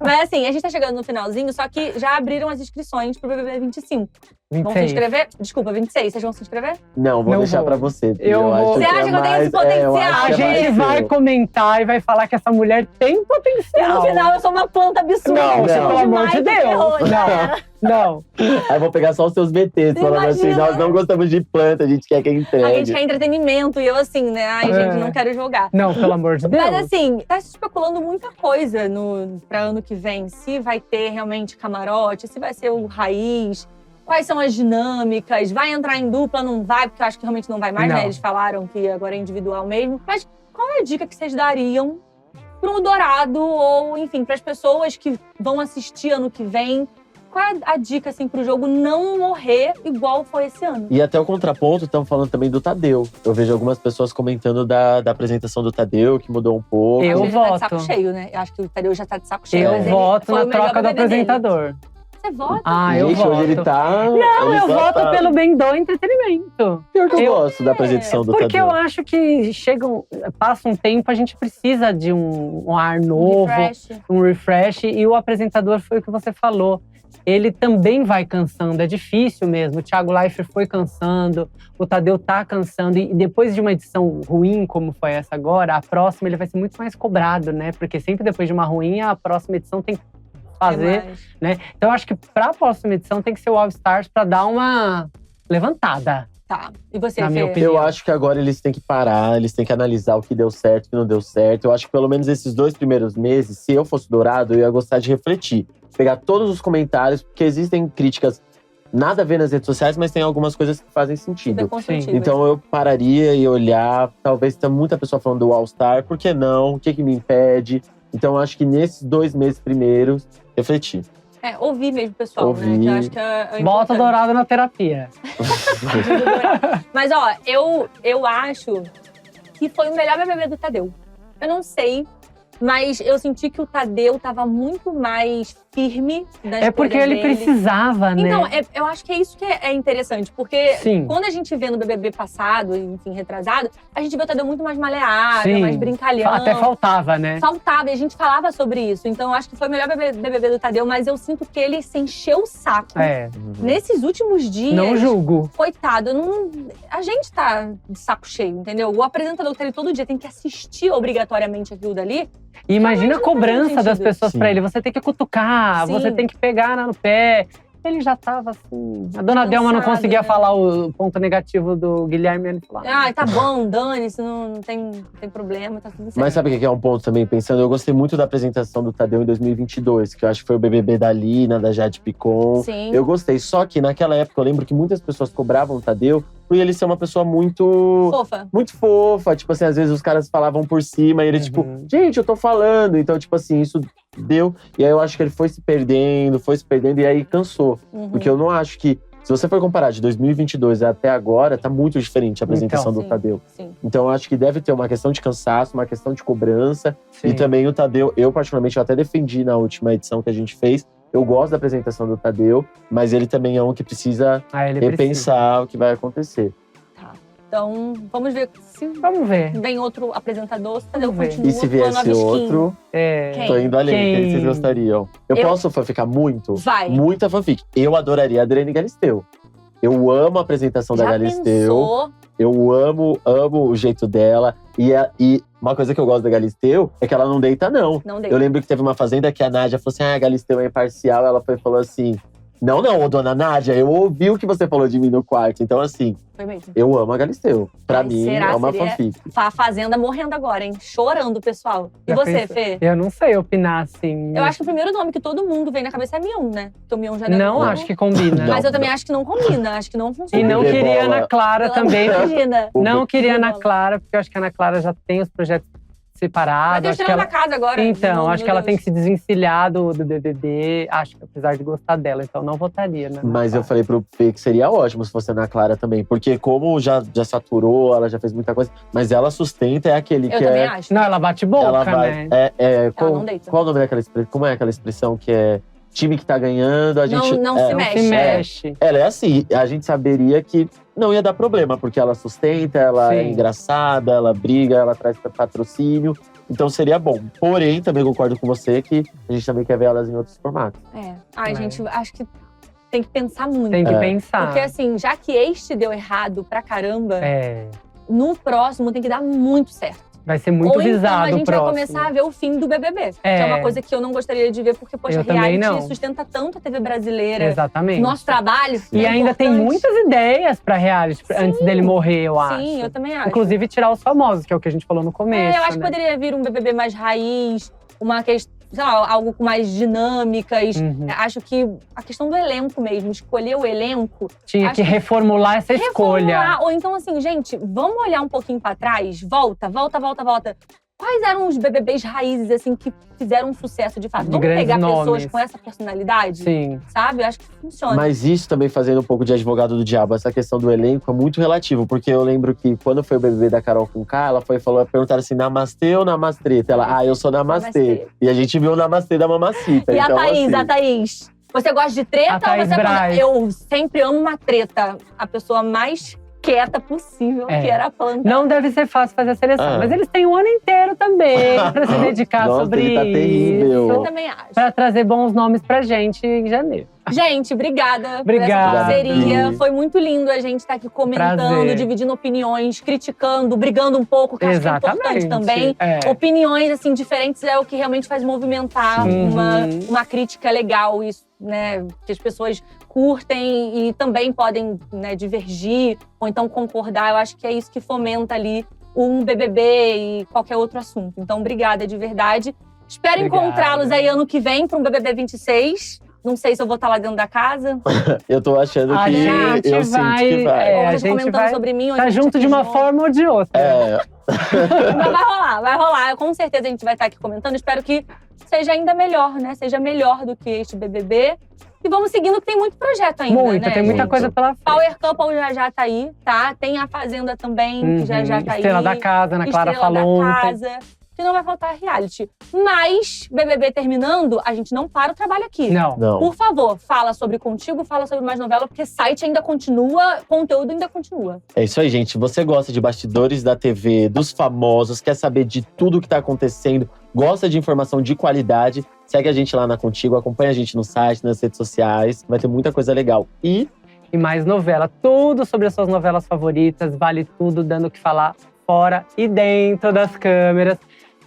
Mas assim, a gente tá chegando no finalzinho, só que já abriram as inscrições pro BBB 25. 26. Vão se inscrever? Desculpa, 26. Vocês vão se inscrever? Não, vou deixar pra você. Você acha que eu tenho esse potencial? A gente vai comentar e vai falar que essa mulher tem potencial. E no final eu sou uma planta absurda. Não, pelo amor de Deus. Não. Aí eu vou pegar só os seus BTs, falando assim, nós não gostamos de planta, a gente quer que entregue. A gente quer entretenimento e eu assim, né? Ai, gente, não quero jogar. Não, pelo amor de Deus. Mas assim, tá se especulando muita coisa pra ano que vem. Se vai ter realmente camarote, se vai ser o raiz, quais são as dinâmicas, vai entrar em dupla, não vai, porque eu acho que realmente não vai mais, né? Eles falaram que agora é individual mesmo. Mas qual é a dica que vocês dariam pro Dourado ou, enfim, pras pessoas que vão assistir ano que vem? Qual é a dica, assim, pro jogo não morrer igual foi esse ano? E até o contraponto, estamos falando também do Tadeu. Eu vejo algumas pessoas comentando da apresentação do Tadeu, que mudou um pouco. Eu voto. Tá de saco cheio, né? Eu acho que o Tadeu já tá de saco cheio. Eu voto na troca do apresentador. Você vota? Eu voto. Hoje ele tá… Não, eu voto pelo bem do entretenimento. Pior que eu gosto da apresentação do Tadeu. Porque eu acho que passa um tempo, a gente precisa de um ar novo. Um refresh. E o apresentador foi o que você falou. Ele também vai cansando, é difícil mesmo. O Thiago Leifert foi cansando, o Tadeu tá cansando. E depois de uma edição ruim, como foi essa agora, a próxima ele vai ser muito mais cobrado, né? Porque sempre depois de uma ruim, a próxima edição tem que fazer, né? Então, eu acho que pra próxima edição tem que ser o All Stars pra dar uma levantada. Tá. E você, na minha Fê? opinião. Eu acho que agora eles têm que parar, eles têm que analisar o que deu certo e o que não deu certo. Eu acho que pelo menos esses 2 primeiros meses, se eu fosse Dourado, eu ia gostar de refletir. Pegar todos os comentários, porque existem críticas nada a ver nas redes sociais, mas tem algumas coisas que fazem sentido. Então eu pararia e olhar, talvez tenha muita pessoa falando do All Star, por que não? O que me impede? Então eu acho que nesses 2 meses primeiros, refletir. Ouvir mesmo, pessoal, né? Que eu acho que é Bota Dourado na terapia. Mas, ó, eu acho que foi o melhor BBB do Tadeu. Eu não sei, mas eu senti que o Tadeu tava muito mais firme das É porque coisas ele dele. precisava, né? Então, eu acho que é isso que é interessante. Porque Sim. quando a gente vê no BBB passado, enfim, retrasado, a gente vê o Tadeu muito mais maleável, Sim. mais brincalhão. Até faltava, né? Faltava, e a gente falava sobre isso. Então, eu acho que foi o melhor BBB do Tadeu, mas eu sinto que ele se encheu o saco. Nesses últimos dias. Não julgo. Coitado, a gente tá de saco cheio, entendeu? O apresentador que tá ali todo dia tem que assistir obrigatoriamente aquilo dali. E imagina a não faz cobrança das sentido. pessoas pra ele. Você tem que cutucar, Sim. você tem que pegar no pé. Ele já tava assim… A dona Delma não conseguia né? falar o ponto negativo do Guilherme. Ele falava… Ah, tá bom, dane-se, não tem problema, tá tudo certo. Mas sabe o que é um ponto também, pensando? Eu gostei muito da apresentação do Tadeu em 2022, que eu acho que foi o BBB da Lina, da Jade Picon. Sim. Eu gostei, só que naquela época eu lembro que muitas pessoas cobravam o Tadeu por ele ser uma pessoa muito… Fofa. Muito fofa, tipo assim, às vezes os caras falavam por cima e ele tipo, gente, eu tô falando. Então, tipo assim, isso deu… E aí eu acho que ele foi se perdendo e aí cansou. Porque eu não acho que… Se você for comparar de 2022 até agora, tá muito diferente a apresentação do Tadeu. Sim. Então, eu acho que deve ter uma questão de cansaço, uma questão de cobrança. Sim. E também o Tadeu, eu particularmente, eu até defendi na última edição que a gente fez. Eu gosto da apresentação do Tadeu, mas ele também é um que precisa repensar o que vai acontecer. Tá. Então, vamos ver se vem outro apresentador. Se o Tadeu continua. E se viesse outro, Quem? tô indo além. Quem vocês gostariam? Eu posso fanficar muito? Vai. Muita fanfic. Eu adoraria a Adriane Galisteu. Eu amo a apresentação da Galisteu. Pensou? Eu amo o jeito dela. E uma coisa que eu gosto da Galisteu é que ela não deita, não. Não deita. Eu lembro que teve uma fazenda que a Nádia falou assim: a Galisteu é imparcial. Ela falou assim: não, ô dona Nádia, eu ouvi o que você falou de mim no quarto. Então, assim, foi mesmo. Eu amo a Galisteu. Pra mim, é uma fanfic. A Fazenda morrendo agora, hein? Chorando, pessoal. E você, Fê? Eu não sei opinar, assim. Eu acho que o primeiro nome que todo mundo vem na cabeça é Mion, né? Porque o Mion já deve Não acho que combina. Mas eu também acho que não combina. Acho que não funciona. E não queria a Ana Clara também. Imagina. Não queria a Ana Clara, porque eu acho que a Ana Clara já tem os projetos separados. Mas deixa ela na casa agora. Então, acho que ela tem que se desencilhar do BBB. Acho que apesar de gostar dela, então não votaria, né? Mas eu falei pro Fê que seria ótimo se fosse a Ana Clara também. Porque como já saturou, ela já fez muita coisa. Mas ela sustenta, é aquele que também acho. Não, ela bate boca, ela vai, né? Qual o nome daquela expressão? Como é aquela expressão que é… Time que tá ganhando, a gente… Não se mexe. Ela é assim, a gente saberia que não ia dar problema. Porque ela sustenta, ela é engraçada, ela briga, ela traz patrocínio. Então seria bom. Porém, também concordo com você que a gente também quer ver elas em outros formatos. Ai, gente, acho que tem que pensar muito. Tem que pensar. Porque assim, já que este deu errado pra caramba, no próximo tem que dar muito certo. Vai ser muito visado então a gente o próximo. vai começar a ver o fim do BBB. Que é uma coisa que eu não gostaria de ver, porque, poxa, reality sustenta tanto a TV brasileira. Exatamente. Nosso trabalho. E ainda tem muitas ideias pra reality antes dele morrer, eu acho. Sim, eu também acho. Inclusive tirar os famosos, que é o que a gente falou no começo. Eu acho que poderia vir um BBB mais raiz, uma questão, sei lá, algo com mais dinâmicas. Acho que a questão do elenco mesmo, escolher o elenco… Tinha que reformular essa escolha. Ou então assim, gente, vamos olhar um pouquinho pra trás? Volta. Quais eram os BBBs raízes, assim, que fizeram um sucesso de fato? Vamos pegar pessoas com essa personalidade? Sim. Sabe? Eu acho que funciona. Mas isso também fazendo um pouco de advogado do diabo, essa questão do elenco é muito relativo. Porque eu lembro que quando foi o BBB da Carol Conká, ela perguntaram assim, namastê ou namastreta? Ela, eu sou namastê. E a gente viu o namastê da Mamacita. E então, a Thaís? Você gosta de treta ou você gosta… Eu sempre amo uma treta. A pessoa mais quieta possível, que era a planta. Não deve ser fácil fazer a seleção, mas eles têm um ano inteiro também pra se dedicar sobre ele tá terrível. Eu também acho. Pra trazer bons nomes pra gente em janeiro. Gente, obrigada por essa parceria. Foi muito lindo a gente estar aqui comentando, dividindo opiniões, criticando, brigando um pouco, que acho que é importante também. Opiniões, assim, diferentes é o que realmente faz movimentar uma crítica legal, isso, né? Que as pessoas curtem e também podem, né, divergir ou então concordar. Eu acho que é isso que fomenta ali um BBB e qualquer outro assunto. Então, obrigada de verdade. Espero encontrá-los aí ano que vem para um BBB 26. Não sei se eu vou estar lá dentro da casa. Eu tô achando que eu sinto que vai. Ou vocês comentando sobre mim. Ou tá junto de uma forma ou de outra. Mas vai rolar. Com certeza a gente vai estar aqui comentando. Espero que seja ainda melhor, né? Seja melhor do que este BBB. E vamos seguindo, que tem muito projeto ainda, né, tem muita gente? coisa pela frente. Power Couple já tá aí, tá? Tem a Fazenda também, que já tá aí. Estrela da Casa, Ana Clara falou Estrela da ontem. Casa, que não vai faltar reality. Mas, BBB terminando, a gente não para o trabalho aqui. Não. Por favor, fala sobre Contigo, fala sobre Mais Novela, porque site ainda continua, conteúdo ainda continua. É isso aí, gente. Você gosta de bastidores da TV, dos famosos, quer saber de tudo que tá acontecendo, gosta de informação de qualidade, segue a gente lá na Contigo, acompanha a gente no site, nas redes sociais. Vai ter muita coisa legal. E Mais Novela. Tudo sobre as suas novelas favoritas. Vale tudo, dando o que falar fora e dentro das câmeras.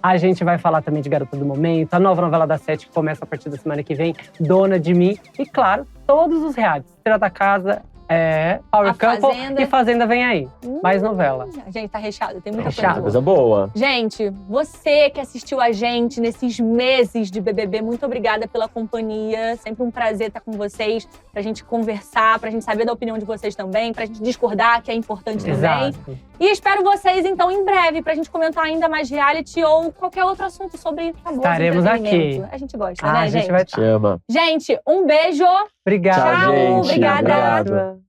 A gente vai falar também de Garota do Momento, a nova novela da Sete, que começa a partir da semana que vem, Dona de Mim. E, claro, todos os realities. Estrela da Casa, Power Couple e Fazenda vem aí. Mais novela. Gente, tá recheado, tem muita coisa boa. Gente, você que assistiu a gente nesses meses de BBB, muito obrigada pela companhia. Sempre um prazer estar com vocês, pra gente conversar, pra gente saber da opinião de vocês também, pra gente discordar, que é importante também. E espero vocês, então, em breve, pra gente comentar ainda mais reality ou qualquer outro assunto sobre famoso Estaremos aqui. A gente gosta, né, a gente vai estar. Te ama. Gente, um beijo. Obrigada, Tchau, gente. obrigada. Obrigado.